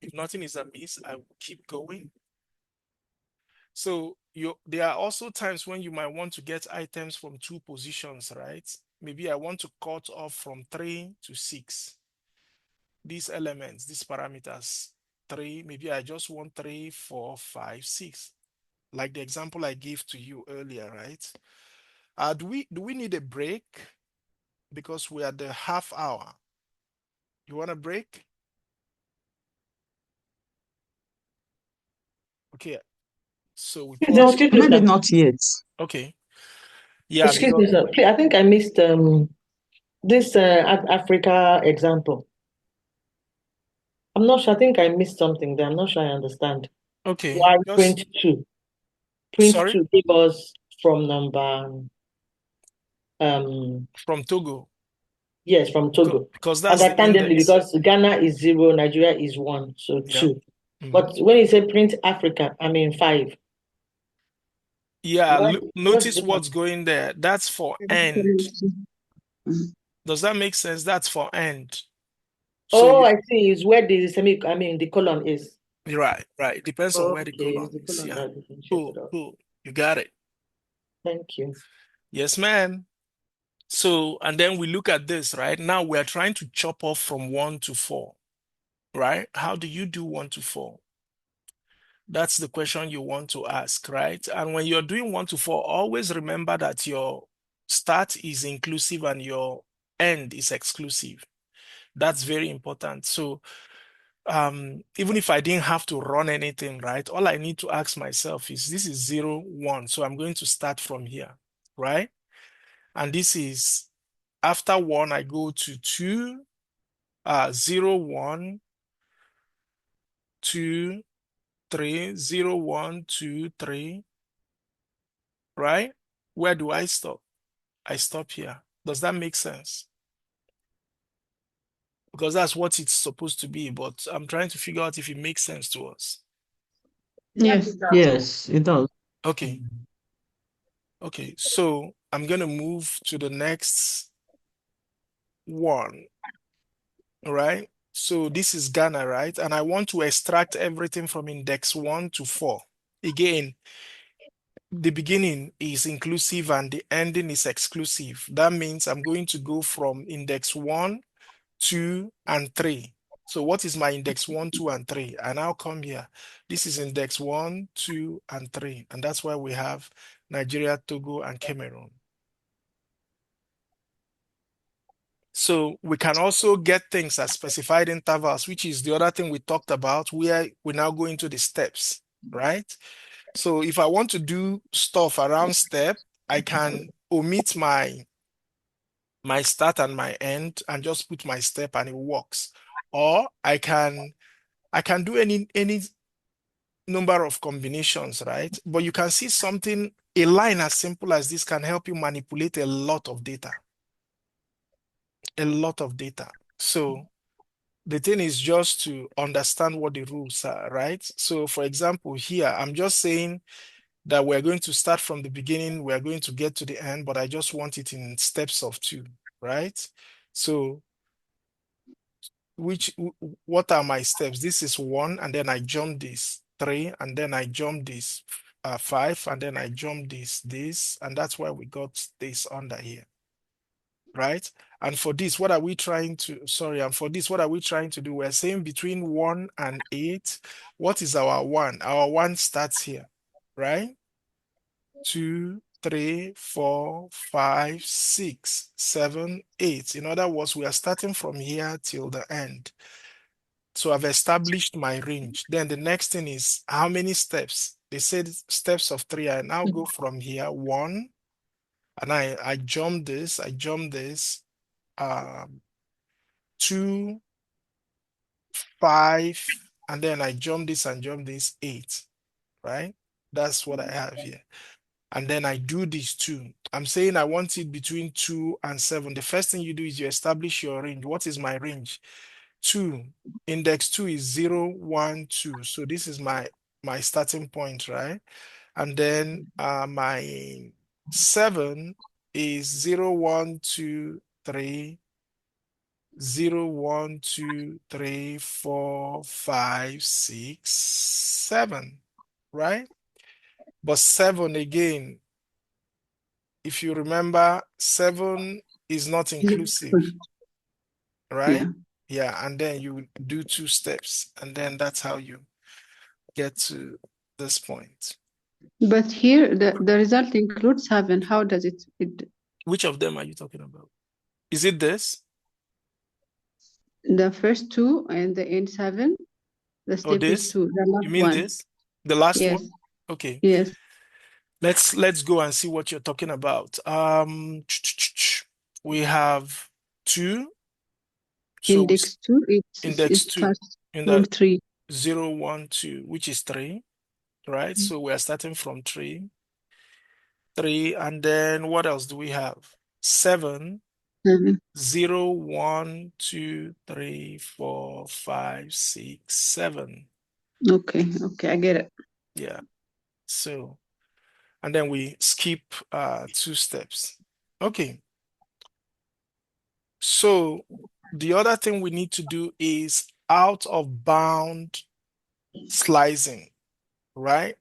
If nothing is amiss, I will keep going. So there are also times when you might want to get items from 2 positions, right? Maybe I want to cut off from 3 to 6. These elements, these parameters, 3, maybe I just want 3, 4, 5, 6. Like the example I gave to you earlier, right? Do we need a break? Because we're at the half hour. You want a break? Okay. So we Please, pause. excuse me, Maybe sir. not yet. Okay. Yeah, Excuse me, because sir. Please, I think I missed this Africa example. I'm not sure. I think I missed something there. I'm not sure I understand. okay. Why Just 22? Print Sorry, to give us from number from Togo, yes, from Togo. because that's the Understandably, index. because Ghana is 0, Nigeria is 1, so Yeah. 2. Mhm. But when you say print Africa, I mean 5. Yeah, Why- notice the what's going there. That's for end. Mhm. Does that make sense? That's for end. Oh, So I see. Is where the the colon is. right. It depends on where the Okay, colon the is. colon Yeah. are differentiated. Cool. You got it. Thank you. Yes, ma'am. So, and then we look at this, right? Now we are trying to chop off from 1 to 4, right? How do you do 1 to 4? That's the question you want to ask, right? And when you're doing 1 to 4, always remember that your start is inclusive and your end is exclusive. That's very important. So, even if I didn't have to run anything, right? All I need to ask myself is this is 0, 1. So I'm going to start from here, right? And this is after 1, I go to 2, 0, 1, 2, 3, 0, 1, 2, 3, right? Where do I stop? I stop here. Does that make sense? Because that's what it's supposed to be, but I'm trying to figure out if it makes sense to us. Yes. Yes, it does. Okay. Okay, so I'm going to move to the next one, all right? So this is Ghana, right? And I want to extract everything from index 1 to 4. Again, the beginning is inclusive and the ending is exclusive. That means I'm going to go from index 1, 2, and 3. So what is my index 1, 2, and 3? I now come here. This is index 1, 2, and 3. And that's why we have Nigeria, Togo, and Cameroon. So we can also get things as specified intervals, which is the other thing we talked about, where we now go into the steps, right? So if I want to do stuff around step, I can omit my start and my end and just put my step and it works. Or I can do any number of combinations, right? But you can see something, a line as simple as this can help you manipulate a lot of data. A lot of data. So the thing is just to understand what the rules are, right? So for example, here, I'm just saying that we're going to start from the beginning, we're going to get to the end, but I just want it in steps of 2, right? So what are my steps? This is 1, and then I jump this 3, and then I jump this 5, and then I jump this, and that's why we got this under here, right? And for this, what are we trying to, and for this, what are we trying to do? We're saying between 1 and 8, what is our 1? Our 1 starts here, right? 2, 3, 4, 5, 6, 7, 8. In other words, we are starting from here till the end. So I've established my range. Then the next thing is how many steps? They said steps of 3. I now go from here, 1, and I jump this, 2, 5, and then I jump this and jump this 8, right? That's what I have here. And then I do these 2. I'm saying I want it between 2 and 7. The first thing you do is you establish your range. What is my range? 2. Index 2 is 0, 1, 2. So this is my starting point, right? And then my 7 is 0, 1, 2, 3, 0, 1, 2, 3, 4, 5, 6, 7, right? But 7 again, if you remember, 7 is not inclusive, right? Yeah, and then you do 2 steps, and then that's how you get to this point. But here the result includes 7. How does it Which of them are you talking about? Is it this? the first 2 and the end 7? The Or step is this? 2, the You last mean one. this? The last Yes. one? Okay. Yes. Let's go and see what you're talking about. We have 2. So Index 2, index it 2 starts in from the 3. 0, 1, 2, which is 3, right? So we are starting from 3, and then what else do we have? 7, Mhm. 0, 1, 2, 3, 4, 5, 6, 7. Okay, I get it. Yeah. So, and then we skip 2 steps. Okay. So the other thing we need to do is out of bound slicing, right?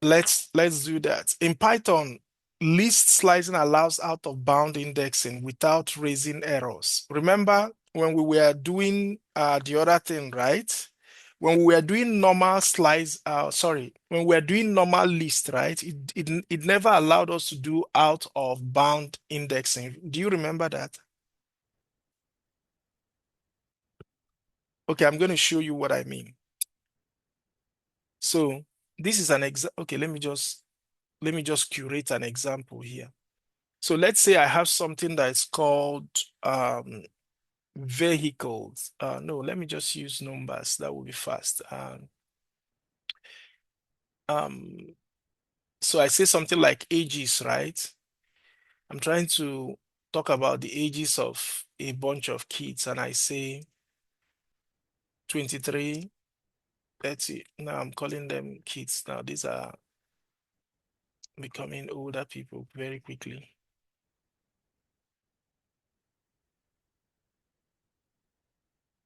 Let's do that. In Python, list slicing allows out of bound indexing without raising errors. Remember when we were doing the other thing, right? When we were doing normal slice, when we were doing normal list, right? It never allowed us to do out of bound indexing. Do you remember that? Okay, I'm going to show you what I mean. So this is an example. Okay, let me just curate an example here. So let's say I have something that is called vehicles. No, let me just use numbers. That will be fast. Um, so I say something like ages, right? I'm trying to talk about the ages of a bunch of kids, and I say 23, 30. Now I'm calling them kids. Now these are becoming older people very quickly.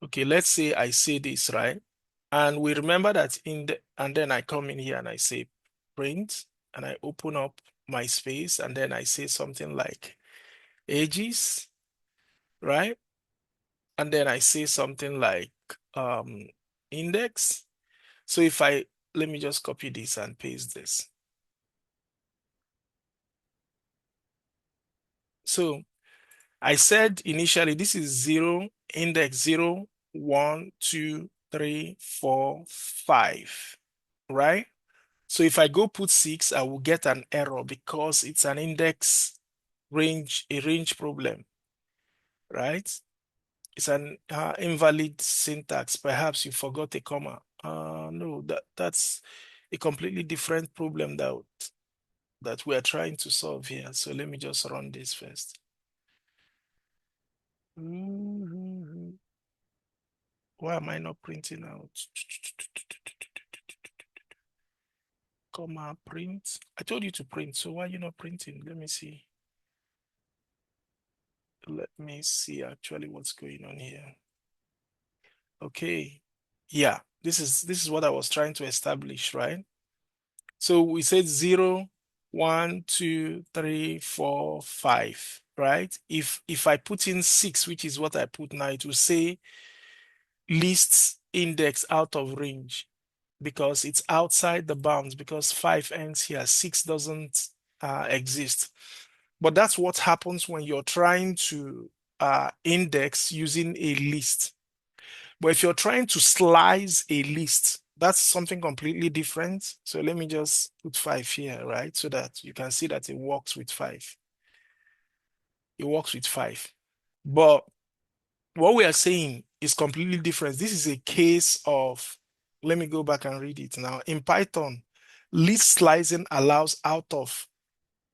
Okay, let's say I say this, right? And we remember that and then I come in here and I say print, and I open up my space, and then I say something like ages, right? And then I say something like index. So let me just copy this and paste this. So I said initially this is 0, index 0, 1, 2, 3, 4, 5, right? So if I go put 6, I will get an error because it's an index range, a range problem, right? It's an invalid syntax. Perhaps you forgot a comma. No, that's a completely different problem that we are trying to solve here. So let me just run this first. Why am I not printing out? Comma print. I told you to print, so why are you not printing? Let me see. Let me see actually what's going on here. Okay. Yeah, this is what I was trying to establish, right? So we said 0, 1, 2, 3, 4, 5, right? If I put in 6, which is what I put now, it will say lists index out of range because it's outside the bounds, because 5 ends here, 6 doesn't exist. But that's what happens when you're trying to index using a list. But if you're trying to slice a list, that's something completely different. So let me just put 5 here, right? So that you can see that it works with 5. It works with 5. But what we are saying is completely different. This is a case of, let me go back and read it now. In Python, list slicing allows out of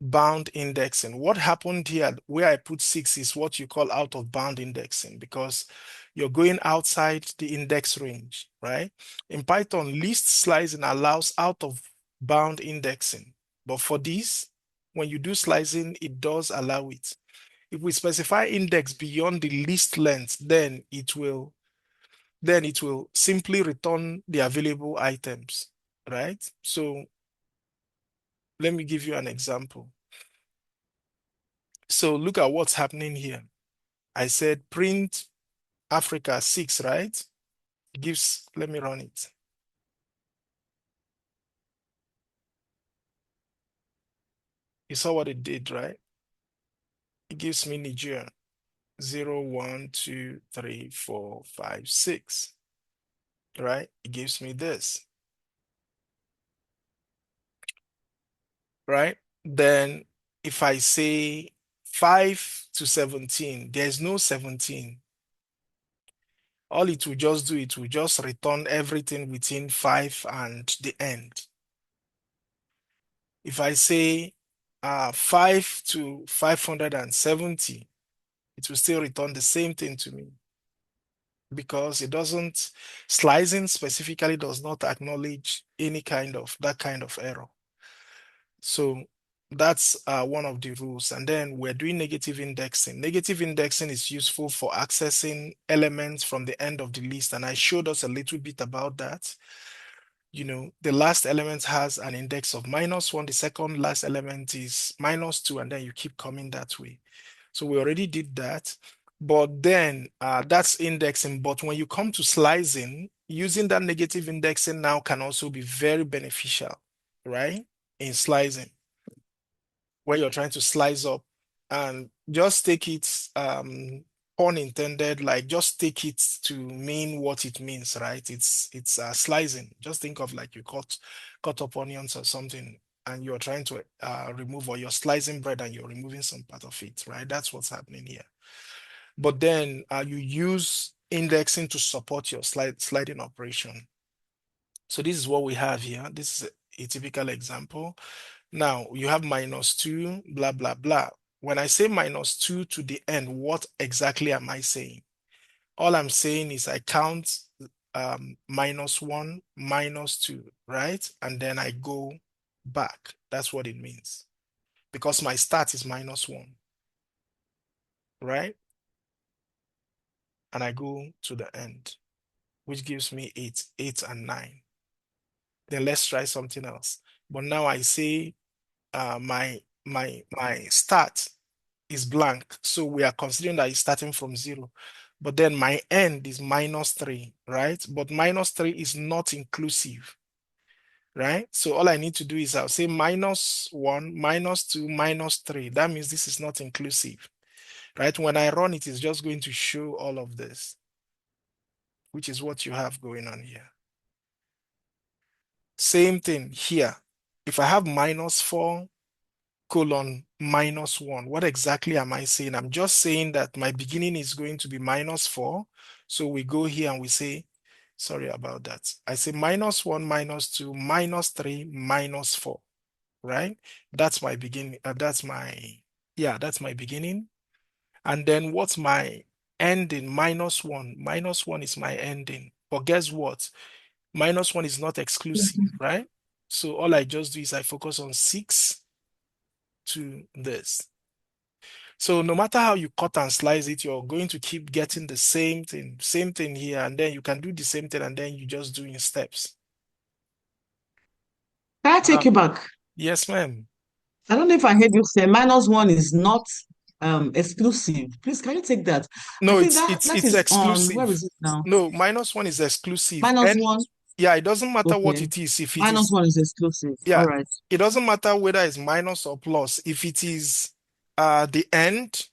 bound indexing. What happened here, where I put 6, is what you call out of bound indexing because you're going outside the index range, right? In Python, list slicing allows out of bound indexing. But for this, when you do slicing, it does allow it. If we specify index beyond the list length, then it will simply return the available items, right? So let me give you an example. So look at what's happening here. I said print Africa 6, right? It gives, let me run it. You saw what it did, right? It gives me Nigeria 0, 1, 2, 3, 4, 5, 6, right? It gives me this, right? Then if I say 5 to 17, there's no 17. all it will just do, it will just return everything within 5 and the end. If I say 5 to 570, it will still return the same thing to me, because it doesn't, slicing specifically does not acknowledge any kind of that kind of error. So that's one of the rules. And then we're doing negative indexing. Negative indexing is useful for accessing elements from the end of the list. And I showed us a little bit about that. You know, the last element has an index of -1, the second last element is -2, and then you keep coming that way. So we already did that. But then that's indexing. But when you come to slicing, using that negative indexing now can also be very beneficial, right? In slicing, where you're trying to slice up, and just take it, pun intended, like just take it to mean what it means, right? It's slicing. Just think of like you cut up onions or something, and you're trying to remove, or you're slicing bread and you're removing some part of it, right? That's what's happening here. But then you use indexing to support your sliding operation. So this is what we have here. This is a typical example. Now you have -2, blah, blah, blah. When I say -2 to the end, what exactly am I saying? All I'm saying is I count -1, -2, right? And then I go back. That's what it means. Because my start is -1, right? And I go to the end, which gives me 8 and 9. Then let's try something else. But now I say my start is blank. So we are considering that it's starting from 0. But then my end is -3, right? But -3 is not inclusive, right? So all I need to do is I'll say -1, -2, -3. That means this is not inclusive, right? When I run it, it's just going to show all of this, which is what you have going on here. Same thing here. If I have -4 colon -1, what exactly am I saying? I'm just saying that my beginning is going to be -4. So we go here and we say, sorry about that. I say -1, -2, -3, -4, right? That's my beginning. That's my beginning. And then what's my ending? -1. -1 is my ending. But guess what? -1 is not exclusive, right? So all I just do is I focus on 6 to this. So no matter how you cut and slice it, you're going to keep getting the same thing here, and then you can do the same thing, and then you just do in steps. Can I take you back? Yes, ma'am. I don't know if I heard you say -1 is not exclusive. Please, can you take that? No, I think it's that is on, exclusive. where is it now? No, -1 is exclusive. And -1, yeah, it doesn't matter what okay. it is. If it is, -1 is exclusive. yeah, All right. it doesn't matter whether it's minus or plus. If it is the end,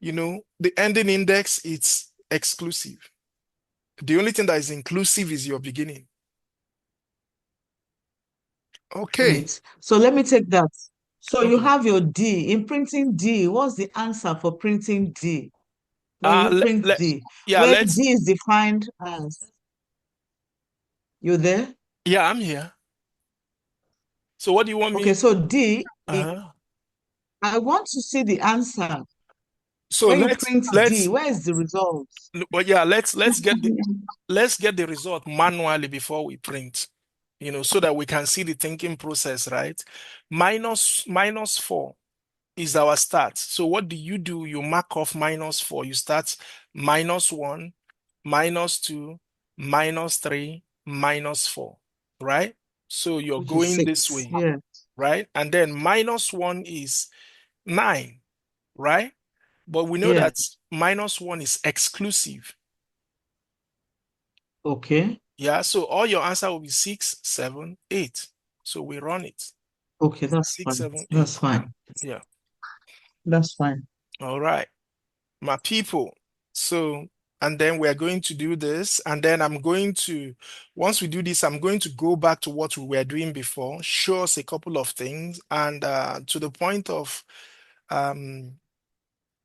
you know, the ending index, it's exclusive. The only thing that is inclusive is your beginning. Okay. Great. So let me take that. So you Okay. have your D. In printing D, what's the answer for printing D? When you print D, yeah, where let's, D is defined as, you there? yeah, I'm here. So what do you want me? Okay, so D, Uh-huh. I want to see the answer. So When you print D, let's, where is the result? but yeah, let's get the result manually before we print, you know, so that we can see the thinking process, right? -4 is our start. So what do? You mark off -4. You start -1, -2, -3, -4, right? So you're Which is going this 6. way, Yeah. right? And then -1 is 9, right? But we know Yeah. that -1 is exclusive. Okay. Yeah, so all your answer will be 6, 7, 8. So we run it. Okay, that's 6, fine. 7, 8. That's fine. Yeah. That's fine. All right, my people. So, and then we're going to do this, and then once we do this, I'm going to go back to what we were doing before, show us a couple of things, and to the point of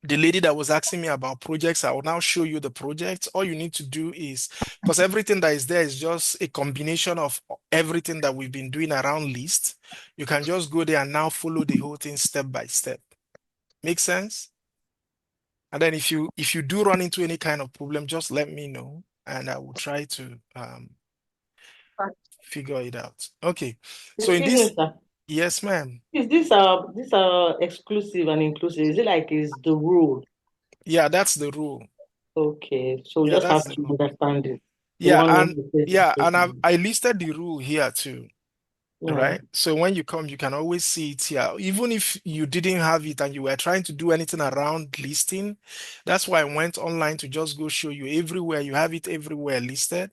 the lady that was asking me about projects, I will now show you the projects. All you need to do is, because everything that is there is just a combination of everything that we've been doing around list. You can just go there and now follow the whole thing step by step. Make sense? And then if you do run into any kind of problem, just let me know and I will try to figure it out. Okay. So in Excuse me, this, sir. yes, ma'am. Is this exclusive and inclusive? Is it like is the rule? Yeah, that's the rule. Okay, so we Yeah, just that's have the to rule. understand it. The Yeah, one and who says yeah, and exclusive. I listed the rule here too. Yeah. Right? So when you come, you can always see it here. Even if you didn't have it and you were trying to do anything around listing, that's why I went online to just go show you everywhere. You have it everywhere listed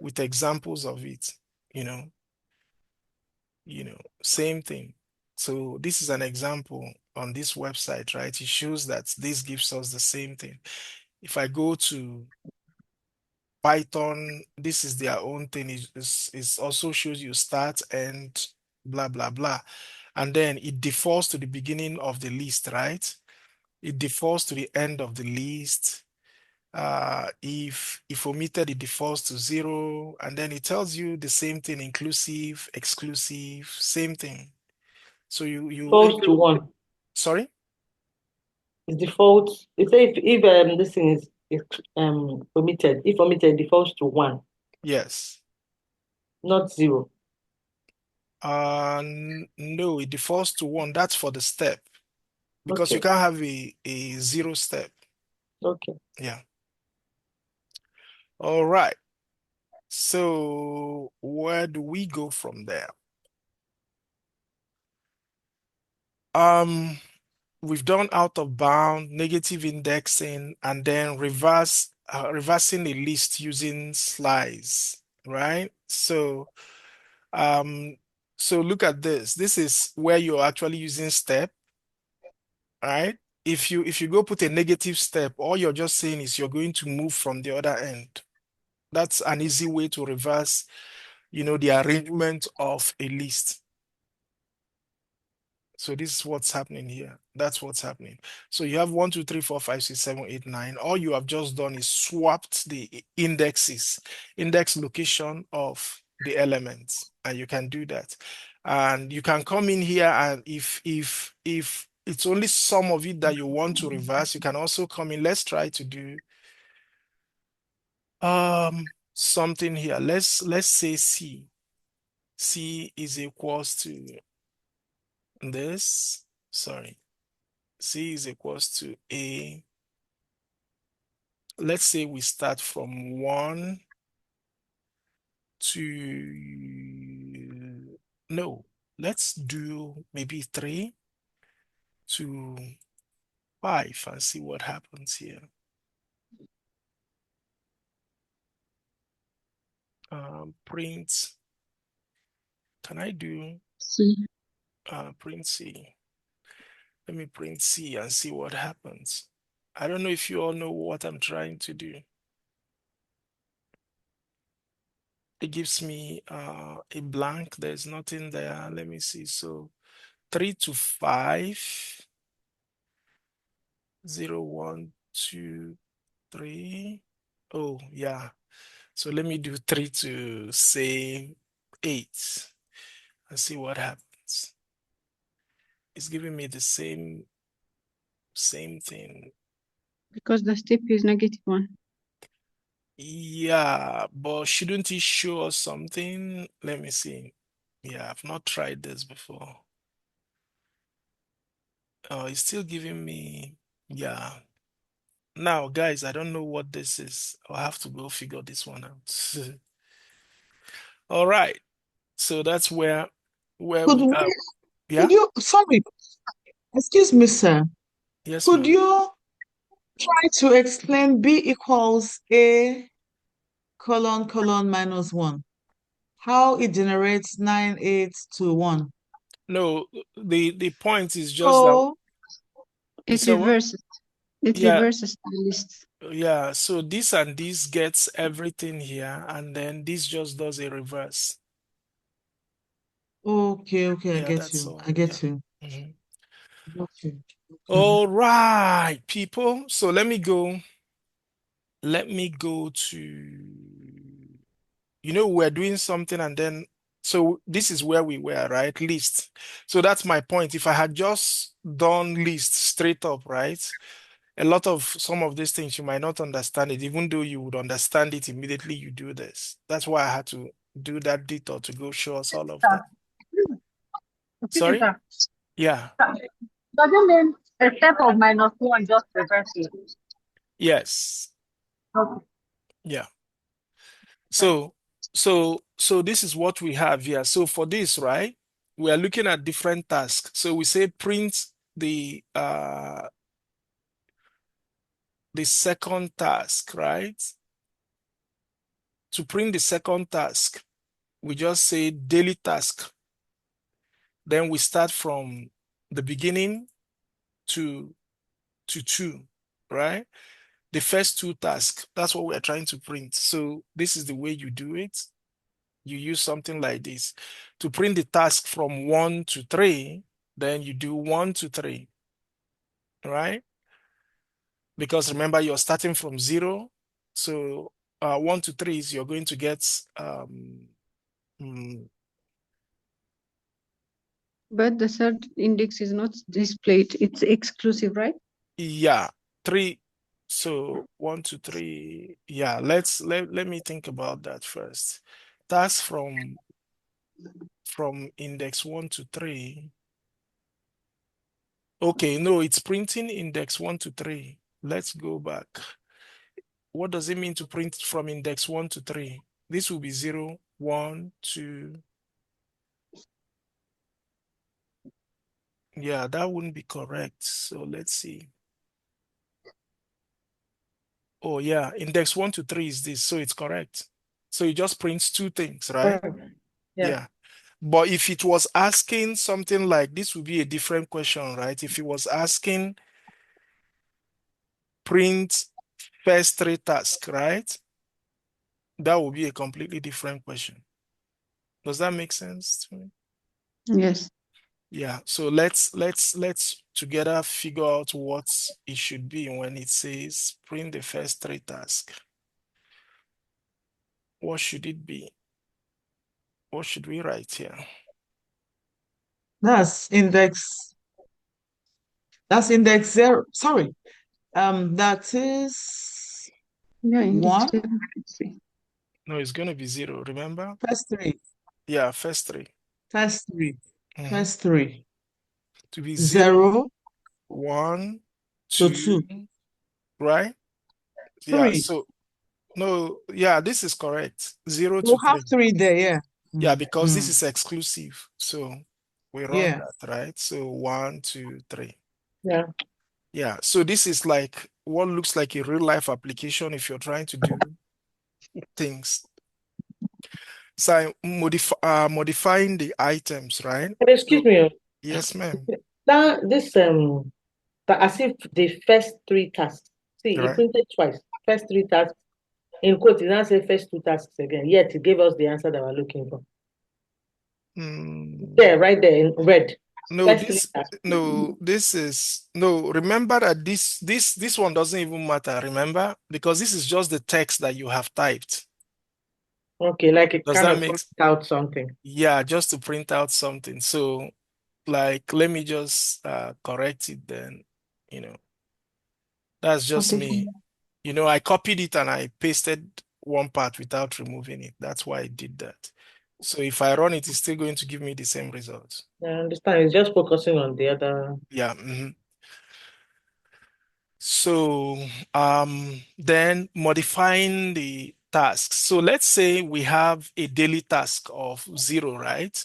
with examples of it, you know, same thing. So this is an example on this website, right? It shows that this gives us the same thing. If I go to Python, this is their own thing. It also shows you start and blah, blah, blah. And then it defaults to the beginning of the list, right? It defaults to the end of the list. If omitted, it defaults to 0. And then it tells you the same thing, inclusive, exclusive, same thing. So False to one. sorry? It's default. It say if this thing is omitted, if omitted defaults to 1, Yes. not 0. No, it defaults to 1. That's for the step because you Okay, can't have a 0 step. okay. Yeah. All right. So where do we go from there? We've done out of bound, negative indexing, and then reversing a list using slice, right? Um, so look at this. This is where you're actually using step, right? If you go put a negative step, all you're just saying is you're going to move from the other end. That's an easy way to reverse, the arrangement of a list. So this is what's happening here. That's what's happening. So you have 1, 2, 3, 4, 5, 6, 7, 8, 9. All you have just done is swapped the index location of the elements, and you can do that. And you can come in here, and if it's only some of it that you want to reverse, you can also come in. Let's try to do something here. Let's say C. C is equals to this. Sorry. C is equals to A. Let's say we start from 1 to, no, let's do maybe 3 to 5 and see what happens here. Print, can I do C. print C? Let me print C and see what happens. I don't know if you all know what I'm trying to do. It gives me a blank. There's nothing there. Let me see. So 3 to 5, 0, 1, 2, 3. Oh, yeah. So let me do 3 to say 8 and see what happens. It's giving me the same thing. Because the step is -1. Yeah, but shouldn't it show us something? Let me see. Yeah, I've not tried this before. Oh, it's still giving me, yeah. Now, guys, I don't know what this is. I'll have to go figure this one out. All right. So that's where Could we we, are. could Yeah. you, sorry, excuse me, sir. Yes, Could ma'am. you try to explain B equals A colon -1? How it generates 9, 8 to 1? No, the point is just that So, you It said what? reverses. It Yeah, reverses the list. yeah. So this and this gets everything here, and then this just does a reverse. okay, I Yeah, get that's you. all. I Yeah. get you. Mhm. Okay. All right, people. So let me go to, we're doing something and then, so this is where we were, right? List. So that's my point. If I had just done list straight up, right? A lot of some of these things you might not understand it, even though you would understand it immediately you do this. That's why I had to do that detour to go show us all of that. Sorry? Yeah. Does it mean a step of -1 just reverse it? Yes. Okay. Yeah. So this is what we have here. So for this, right, we are looking at different tasks. So we say print the second task, right? To print the second task, we just say daily task. Then we start from the beginning to 2, right? The first 2 tasks, that's what we're trying to print. So this is the way you do it. You use something like this. To print the task from 1 to 3, then you do 1 to 3, right? Because remember, you're starting from 0. So 1 to 3 is you're going to get mm, But the third index is not displayed. It's exclusive, right? yeah, 3. So 1 to 3. Yeah, let me think about that first. Task from index 1 to 3. Okay, no, it's printing index 1 to 3. Let's go back. What does it mean to print from index 1 to 3? This will be 0, 1, 2. Yeah, that wouldn't be correct. So let's see. Oh, yeah, index 1 to 3 is this, so it's correct. So it just prints 2 things, right? Yeah. Yeah. But if it was asking something like this, would be a different question, right? If it was asking print first 3 tasks, right? That would be a completely different question. Does that make sense to me? Yes. Yeah. So let's together figure out what it should be when it says print the first 3 tasks. What should it be? What should we write here? That's index 0. Sorry. That is Yeah, index 1, 7. Let's see. No, it's going to be 0. Remember? first 3, Yeah, first 3. first 3, Mhm. first 3. To be 0, 0 1, to 2, 2, right? Yeah. 3. So no, yeah, this is correct. 0 We'll to have 3. 3 there, yeah. Yeah, because this Mm. is exclusive. So we run Yeah. that, right? So 1, 2, 3. Yeah. Yeah. So this is like what looks like a real life application if you're trying to do things. So modifying the items, right? But excuse So, me, yes, ma'am. that this as if the first 3 tasks. See, it Right. printed twice. First 3 tasks in quote. It now say first 2 tasks again. Yet it gave us the answer that we're looking for. Mm, There, right there in red. no, First 3 tasks. remember that this one doesn't even matter, remember? Because this is just the text that you have typed. Okay, like it Does kind that of make print out something. Yeah, just to print out something. So like let me just correct it then, you know. That's just Okay. me. I copied it and I pasted one part without removing it. That's why I did that. So if I run it, it's still going to give me the same results. I understand. It's just focusing on the other. Yeah. So then modifying the tasks. So let's say we have a daily task of 0, right?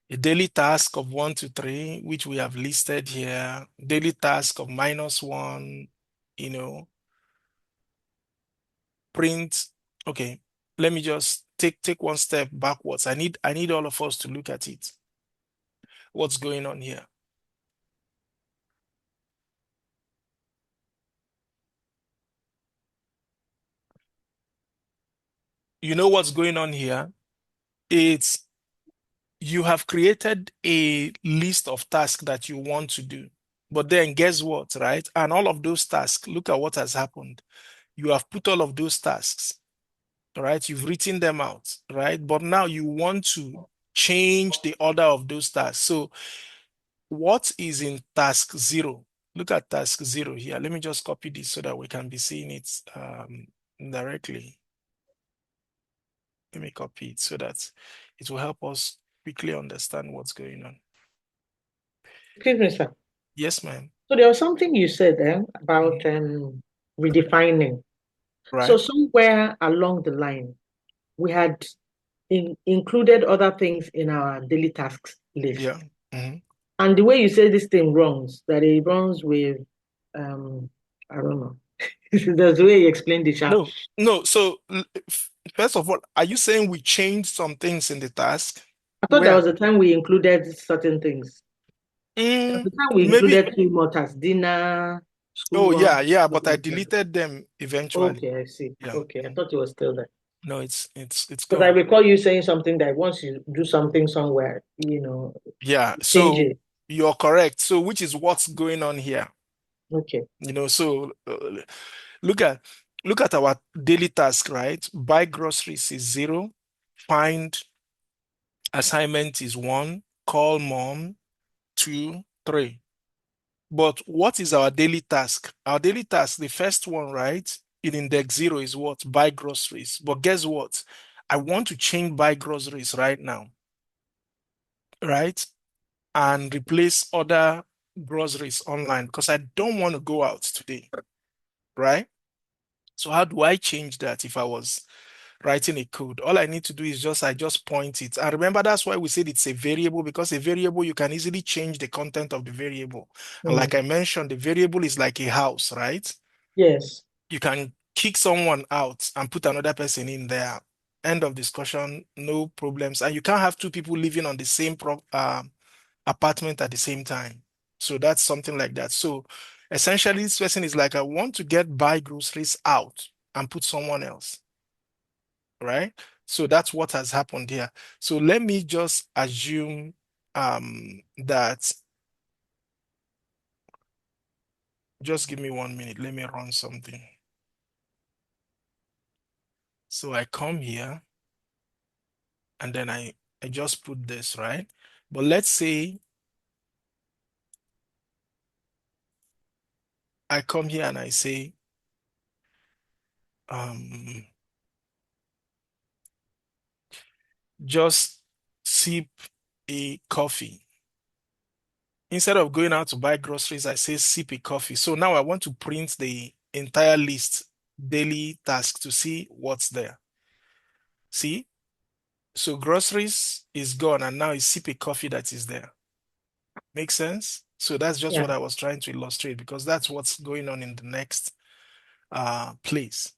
A daily task of 1 to 3, which we have listed here. Daily task of -1, print. Okay, let me just take one step backwards. I need all of us to look at it. What's going on here? You know what's going on here? It's you have created a list of tasks that you want to do. But then guess what, right? And all of those tasks, look at what has happened. You have put all of those tasks, right? You've written them out, right? But now you want to change the order of those tasks. So what is in task 0? Look at task 0 here. Let me just copy this so that we can be seeing it directly. Let me copy it so that it will help us quickly understand what's going on. Excuse me, sir. Yes, ma'am. So there was something you said then about redefining. Right. So somewhere along the line, we had included other things in our daily tasks list. Yeah. Mhm. And the way you say this thing runs, that it runs with, I don't know. That's the way you explained it, Sha. No. So first of all, are you saying we changed some things in the task? I thought there Where? was a time we included certain things. There was a time we Maybe. included 3 more tasks, dinner, Oh, schoolwork. yeah, but I like that. deleted them eventually. Okay, I see. Yeah. Okay, I thought it was still there. No, it's Because gone. I recall you saying something that once you do something somewhere, Yeah. change So it. you're correct. So which is what's going on here? Okay. So look at our daily task, right? Buy groceries is 0, find assignment is 1, call mom 2, 3. But what is our daily task? Our daily task, the first one, right, in index 0 is what? Buy groceries. But guess what? I want to change buy groceries right now, right? And replace other groceries online because I don't want to go out today, right? So how do I change that if I was writing a code? All I need to do is I just point it. And remember, that's why we said it's a variable, because a variable, you can easily change the content of the variable. And like I mentioned, the variable is like a house, right? Yes. You can kick someone out and put another person in there. End of discussion, no problems. And you can't have 2 people living on the same apartment at the same time. So that's something like that. So essentially, this person is like, I want to buy groceries out and put someone else, right? So that's what has happened here. So let me just assume that, just give me 1 minute. Let me run something. So I come here and then I just put this, right? But let's say I come here and I say, just sip a coffee. Instead of going out to buy groceries, I say sip a coffee. So now I want to print the entire list, daily task, to see what's there. See? So groceries is gone and now it's sip a coffee that is there. Make sense? So that's just what I was trying to illustrate, because that's what's going on in the next place.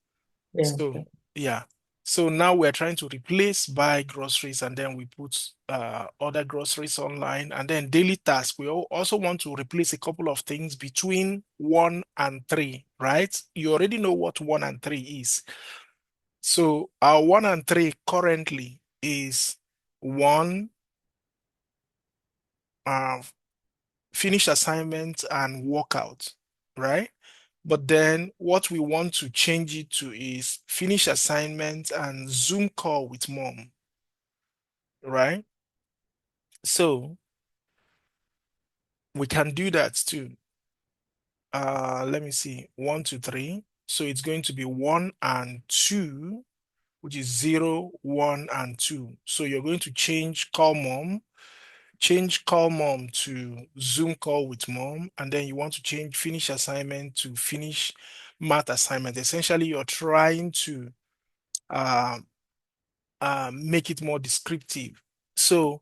Yeah. So yeah. So now we're trying to replace buy groceries, and then we put other groceries online, and then daily task. We also want to replace a couple of things between 1 and 3, right? You already know what 1 and 3 is. So our 1 and 3 currently is 1, finish assignment and workout, right? But then what we want to change it to is finish assignment and Zoom call with mom, right? So we can do that too. Let me see, 1, 2, 3. So it's going to be 1 and 2, which is 0, 1, and 2. So you're going to change call mom to Zoom call with mom, and then you want to change finish assignment to finish math assignment. Essentially, you're trying to make it more descriptive. So,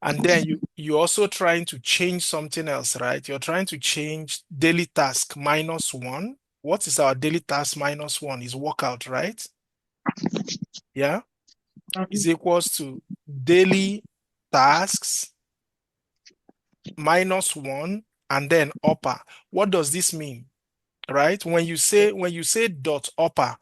and then you're also trying to change something else, right? You're trying to change daily task -1. What is our daily task -1? Is workout, right? Yeah. Is equals to daily tasks -1 and then upper. What does this mean? Right? When you say dot upper,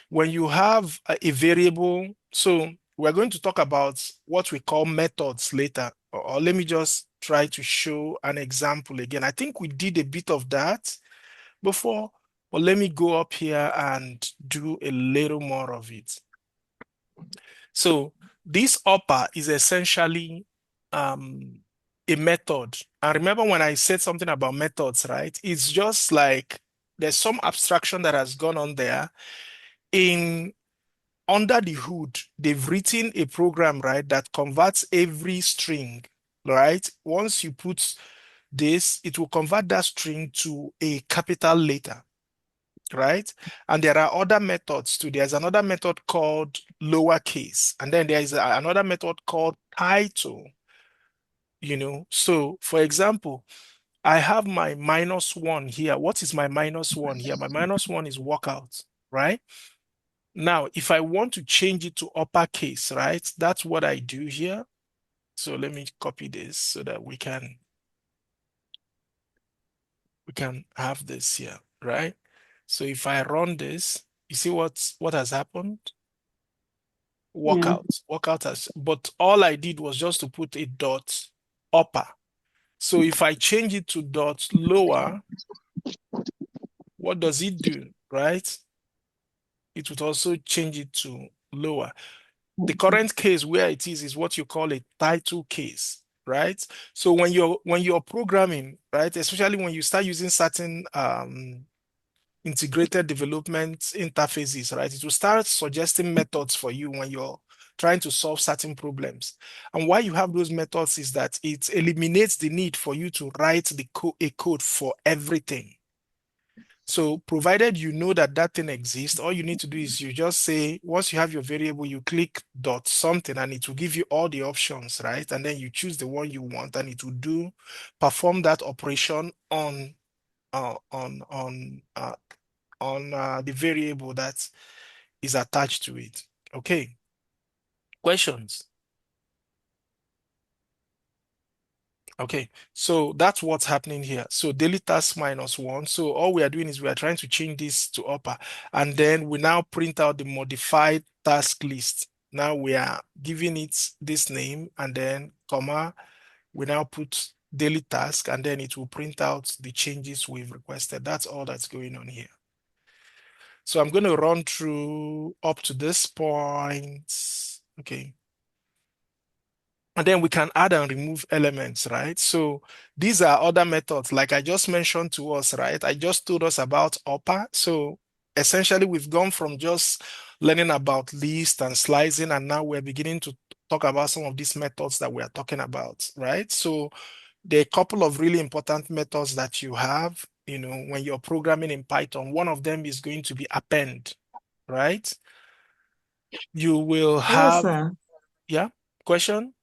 when you have a variable, so we're going to talk about what we call methods later. Or let me just try to show an example again. I think we did a bit of that before, but let me go up here and do a little more of it. So this upper is essentially a method. And remember when I said something about methods, right? It's just like there's some abstraction that has gone on there. Under the hood, they've written a program, right, that converts every string, right? Once you put this, it will convert that string to a capital letter, right? And there are other methods too. There's another method called lowercase, and then there is another method called title, So, for example, I have my -1 here. What is my -1 here? My -1 is walkout, right? Now, if I want to change it to uppercase, right? That's what I do here. So let me copy this so that we can have this here, right? So if I run this, you see what has happened? Walkout has, but all I did was just to put a dot upper. So if I change it to dot lower, what does it do, right? It would also change it to lower. The current case where it is what you call a title case, right? So when you're programming, right, especially when you start using certain integrated development interfaces, right, it will start suggesting methods for you when you're trying to solve certain problems. And why you have those methods is that it eliminates the need for you to write a code for everything. So provided you know that that thing exists, all you need to do is you just say, once you have your variable, you click dot something and it will give you all the options, right? And then you choose the one you want and it will perform that operation on the variable that is attached to it. Okay. Questions? Okay, so that's what's happening here. So daily task -1. So all we are doing is we are trying to change this to upper, and then we now print out the modified task list. Now we are giving it this name, and then comma, we now put daily task, and then it will print out the changes we've requested. That's all that's going on here. So I'm going to run through up to this point. Okay. And then we can add and remove elements, right? So these are other methods, like I just mentioned to us, right? I just told us about upper. So essentially, we've gone from just learning about list and slicing, and now we're beginning to talk about some of these methods that we are talking about, right? So there are a couple of really important methods that you have, when you're programming in Python. One of them is going to be append, right? You will Hello, have, sir. yeah, question?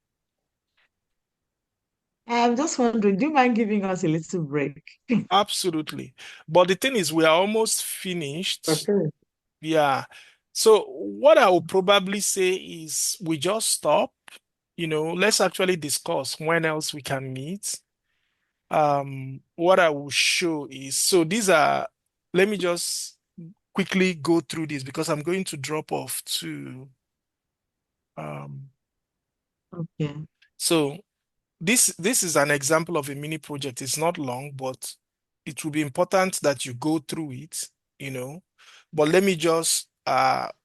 I'm just wondering, do you mind giving us a little break? Absolutely. But the thing is, we are almost finished. Okay. Yeah. So what I will probably say is we just stop, let's actually discuss when else we can meet. What I will show is, so let me just quickly go through this because I'm going to drop off to, Okay. so this is an example of a mini project. It's not long, but it will be important that you go through it, But let me just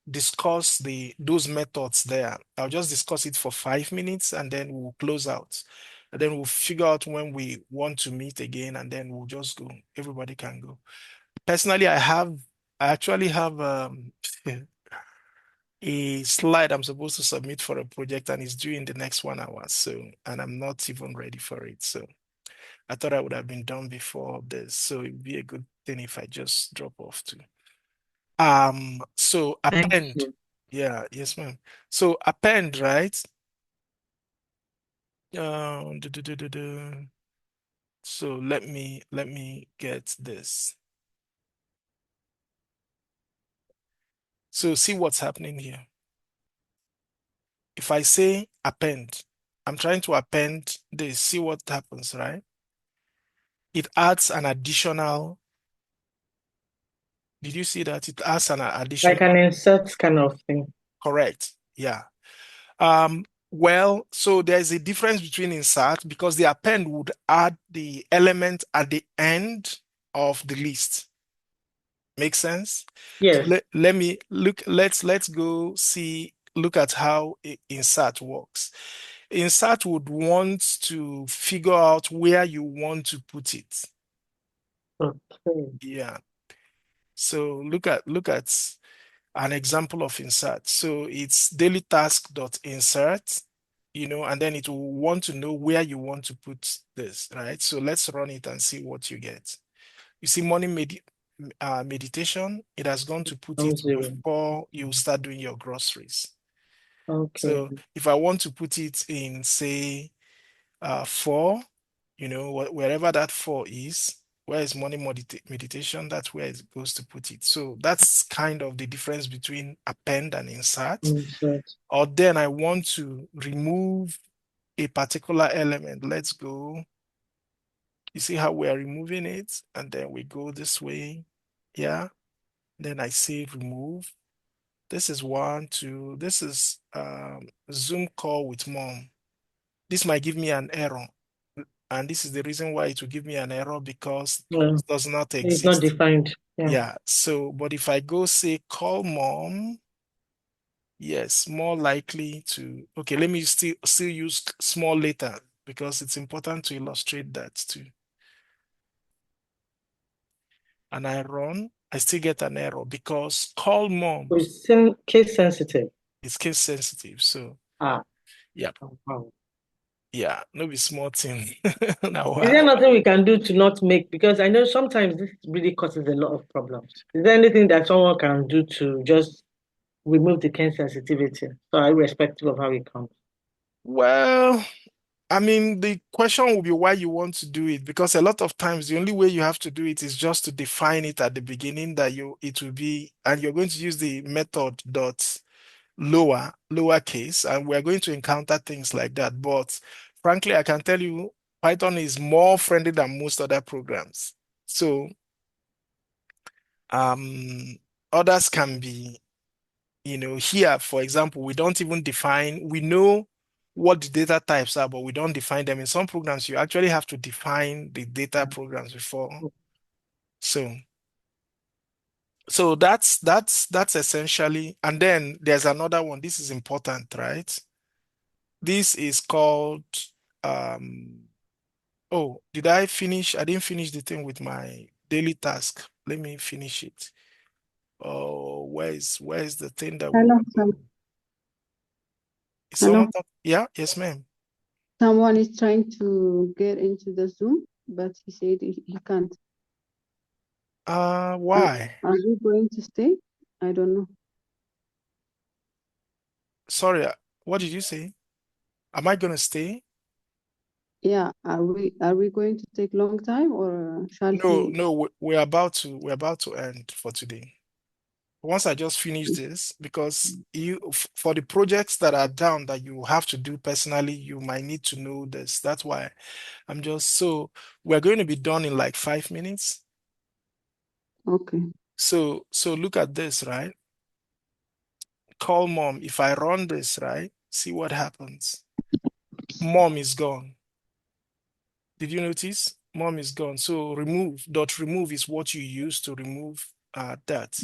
discuss those methods there. I'll just discuss it for 5 minutes and then we'll close out. And then we'll figure out when we want to meet again and then we'll just go. Everybody can go. Personally, I actually have a slide I'm supposed to submit for a project and it's due in the next 1 hour. So, and I'm not even ready for it. So I thought I would have been done before this. So it'd be a good thing if I just drop off too. So Thank append. you. Yeah, yes, ma'am. So append, right? So let me get this. So see what's happening here. If I say append, I'm trying to append this, see what happens, right? It adds an additional, did you see that? It adds an Like additional, an insert kind of thing. correct, yeah. Well, so there's a difference between insert because the append would add the element at the end of the list. Make sense? So Yes. let me look, let's go look at how insert works. Insert would want to figure out where you want to put it. Okay. Yeah. So look at an example of insert. So it's daily task dot insert, and then it will want to know where you want to put this, right? So let's run it and see what you get. You see morning meditation, it has gone to put it 0. before you start doing your groceries. Okay. So if I want to put it in, say, 4, wherever that 4 is, where is morning meditation, that's where it goes to put it. So that's kind of the difference between append and insert. Insert. Or then I want to remove a particular element. Let's go. You see how we are removing it? And then we go this way. Yeah. Then I say remove. This is 1, 2. This is Zoom call with mom. This might give me an error. And this is the reason why it will give me an error because Well, it does not it's not exist. defined. Yeah. Yeah. So, but if I go say call mom, yes, more likely to, okay, let me still use small letter because it's important to illustrate that too. And I run, I still get an error because call mom So it's case sensitive. is case sensitive. So Ah. yeah, Wow. yeah, no be small thing. Now, Is there nothing we can do to not make, because I know sometimes this really causes a lot of problems. Is there anything that someone can do to just remove the cane sensitivity, so irrespective of how it comes? well, I mean, the question will be why you want to do it, because a lot of times the only way you have to do it is just to define it at the beginning that it will be, and you're going to use the method dot lowercase, and we're going to encounter things like that. But frankly, I can tell you, Python is more friendly than most other programs. So others can be, here, for example, we don't even define, we know what the data types are, but we don't define them. In some programs, you actually have to define the data programs before. So that's essentially, and then there's another one. This is important, right? This is called, oh, did I finish? I didn't finish the thing with my daily task. Let me finish it. Oh, where's the thing that we Hello, want to? Is someone hello. talk? Yeah, yes, ma'am. Someone is trying to get into the Zoom, but he said he can't. Why? Are we going to stay? I don't know. Sorry, what did you say? Am I gonna stay? Yeah, are we going to take long time or shall No, he? no, we're about to end for today. Once I just finish this, because for the projects that are down that you have to do personally, you might need to know this. That's why so we're going to be done in like 5 minutes. Okay. So look at this, right? Call mom. If I run this, right? See what happens. Mom is gone. Did you notice? Mom is gone. So remove is what you use to remove that.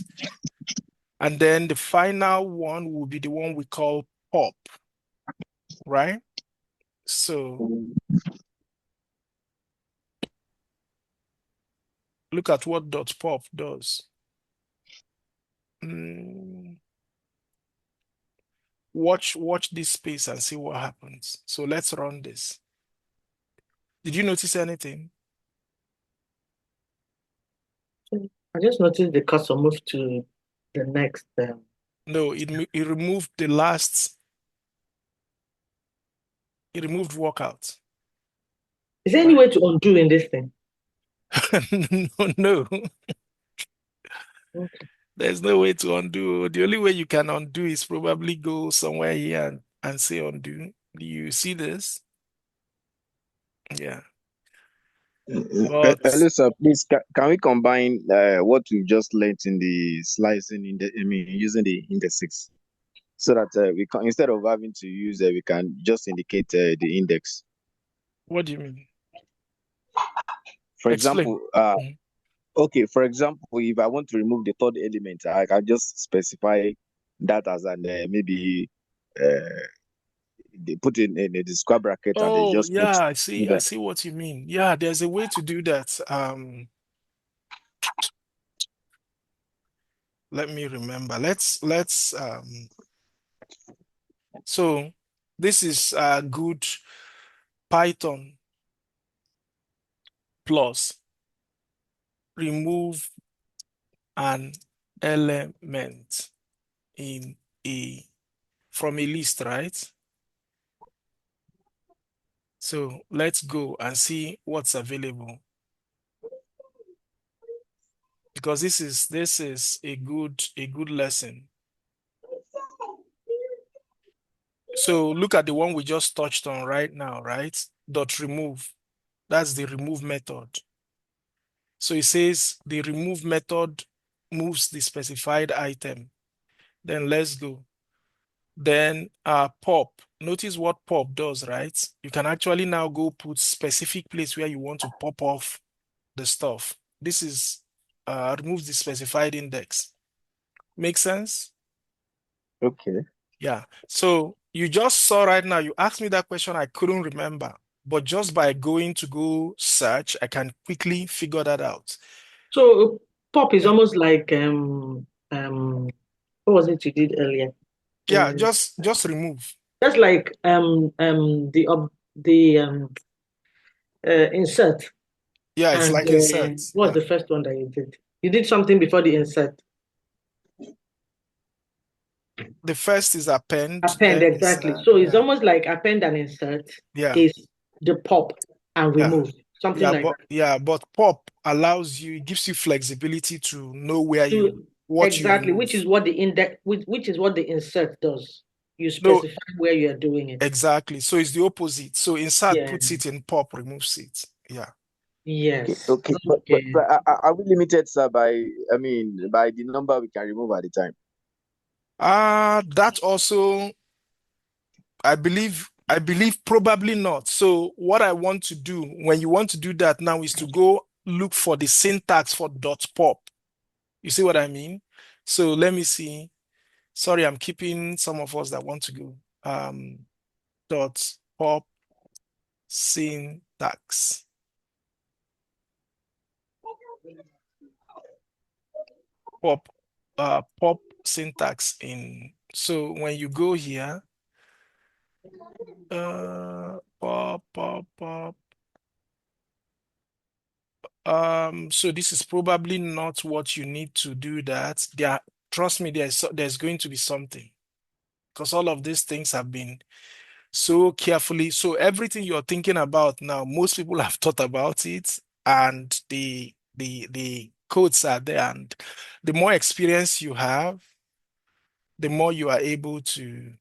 And then the final one will be the one we call pop, right? So look at what dot pop does. Watch this space and see what happens. So let's run this. Did you notice anything? I just noticed the cursor moved to the next. No, it removed the last. It removed workout. Is there any way to undo in this thing? No. Okay. There's no way to undo. The only way you can undo is probably go somewhere here and say undo. Do you see this? Yeah. But Hello, sir. Please, can we combine what we've just learned in the slicing in the, I mean, using the indexes? so that we can, instead of having to use we can just indicate the index. What do you mean? For Explain. example, Mhm. okay, for example, if I want to remove the third element, I can just specify that as an maybe they put in the square bracket and they Oh, just put yeah, I see index. what you mean. Yeah, there's a way to do that. Let me remember. Let's so this is good Python plus remove an element in from a list, right? So let's go and see what's available, because this is a good lesson. So look at the one we just touched on right now, right? Dot remove. That's the remove method. So it says the remove method moves the specified item. Then let's go. Then pop. Notice what pop does, right? You can actually now go put specific place where you want to pop off the stuff. This is remove the specified index. Make sense? Okay. Yeah. So you just saw right now, you asked me that question, I couldn't remember. But just by going to go search, I can quickly figure that out. So pop is Yeah. almost like what was it you did earlier? Yeah, Um, just remove. That's like the insert. Yeah, it's And like insert. what was Yeah. the first one that you did? You did something before the insert. The first is append, Append, then exactly. insert. So it's Yeah. almost like append and insert Yeah. is the pop and Yeah. remove, something like that. Yeah, but pop allows you, it gives you flexibility to know where To what you exactly, remove. which is what the index, which is what the insert does. You No, specify where you are doing it. exactly. So it's the opposite. So insert Yeah. puts it in, pop removes it. Yeah. Yes. Okay. Okay. But are we limited, sir, by the number we can remove at the time? That also, I believe probably not. So what I want to do when you want to do that now is to go look for the syntax for dot pop. You see what I mean? So let me see. Sorry, I'm keeping some of us that want to go. Dot pop syntax. Pop syntax in. So when you go here, pop. So this is probably not what you need to do that. Trust me, there's going to be something, because all of these things have been so carefully. So everything you're thinking about now, most people have thought about it, and the codes are there. And the more experience you have, the more you are able to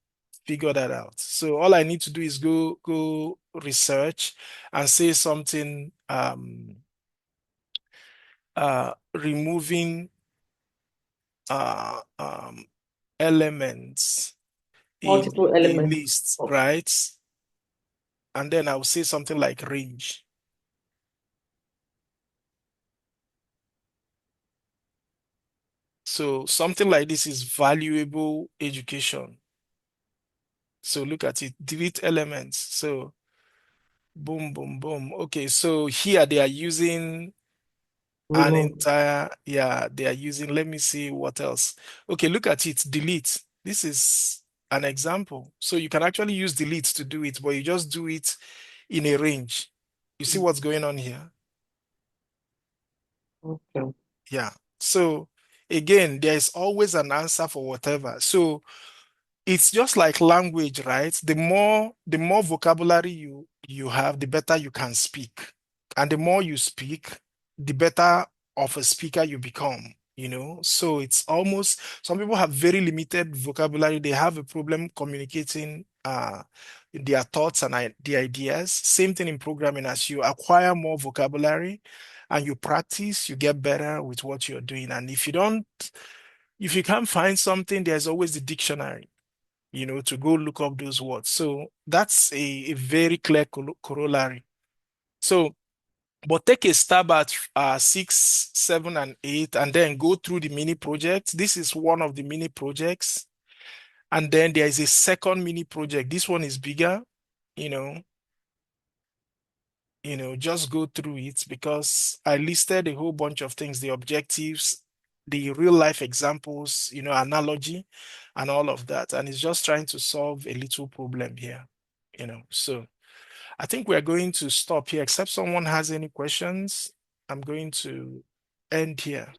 figure that out. So all I need to do is go research and say something, removing elements in Multiple a elements. list, right? And then I'll say something like range. So something like this is valuable education. So look at it, delete elements. So boom, boom, boom. Okay, so here they are using an Remove. entire, yeah, they are using, let me see what else. Okay, look at it, delete. This is an example. So you can actually use delete to do it, but you just do it in a range. You see what's going on here? Okay. Yeah. So again, there is always an answer for whatever. So it's just like language, right? The more vocabulary you have, the better you can speak. And the more you speak, the better of a speaker you become, you know? So it's almost, some people have very limited vocabulary. They have a problem communicating their thoughts and the ideas. Same thing in programming. As you acquire more vocabulary and you practice, you get better with what you're doing. And if you can't find something, there's always the dictionary. to go look up those words. So that's a very clear corollary. So, but take a stab at 6, 7, and 8, and then go through the mini projects. This is one of the mini projects. And then there is a second mini project. This one is bigger, you know, just go through it because I listed a whole bunch of things, the objectives, the real life examples, analogy and all of that. And it's just trying to solve a little problem here, So I think we're going to stop here, except someone has any questions. I'm going to end here.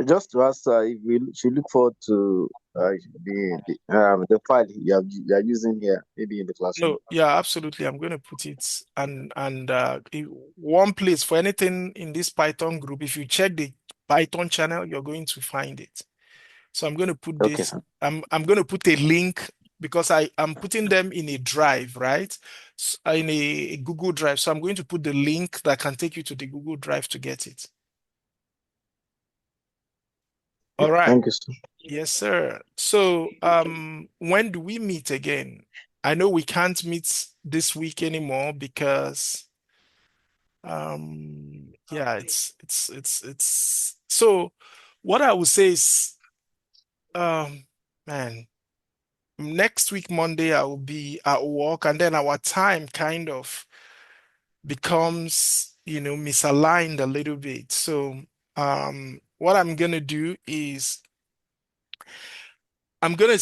Just to ask, if we should look forward to the file you are using here, maybe in the classroom. No, yeah, absolutely. I'm going to put it one place for anything in this Python group. If you check the Python channel, you're going to find it. So I'm going to put Okay, this. sir. I'm going to put a link because I'm putting them in a drive, right? In a Google Drive. So I'm going to put the link that can take you to the Google Drive to get it. All right. Thank you, sir. Yes, sir. So when do we meet again? I know we can't meet this week anymore because yeah, it's so what I would say is man, next week Monday I will be at work, and then our time kind of becomes misaligned a little bit. So what I'm gonna do is I'm gonna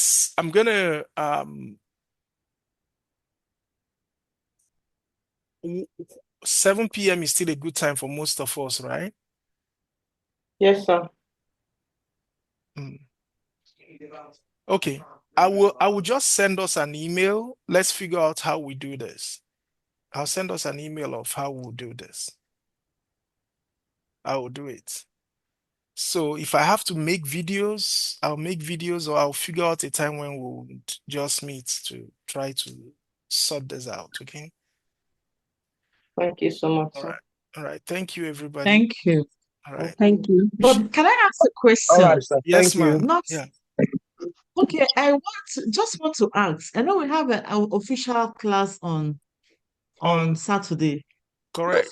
7 p.m. is still a good time for most of us, right? Yes, sir. Mm. Okay. I will just send us an email. Let's figure out how we do this. I'll send us an email of how we'll do this. I will do it. So if I have to make videos, I'll make videos, or I'll figure out a time when we'll just meet to try to sort this out, okay? Thank you so much, All sir. right. All right. Thank you, everybody. Thank you. All right. Thank you. But can I ask a All question? right, sir. Yes, Thank you. ma'am. Not Yeah. okay. Just want to ask. I know we have an official class on On Saturday. correct.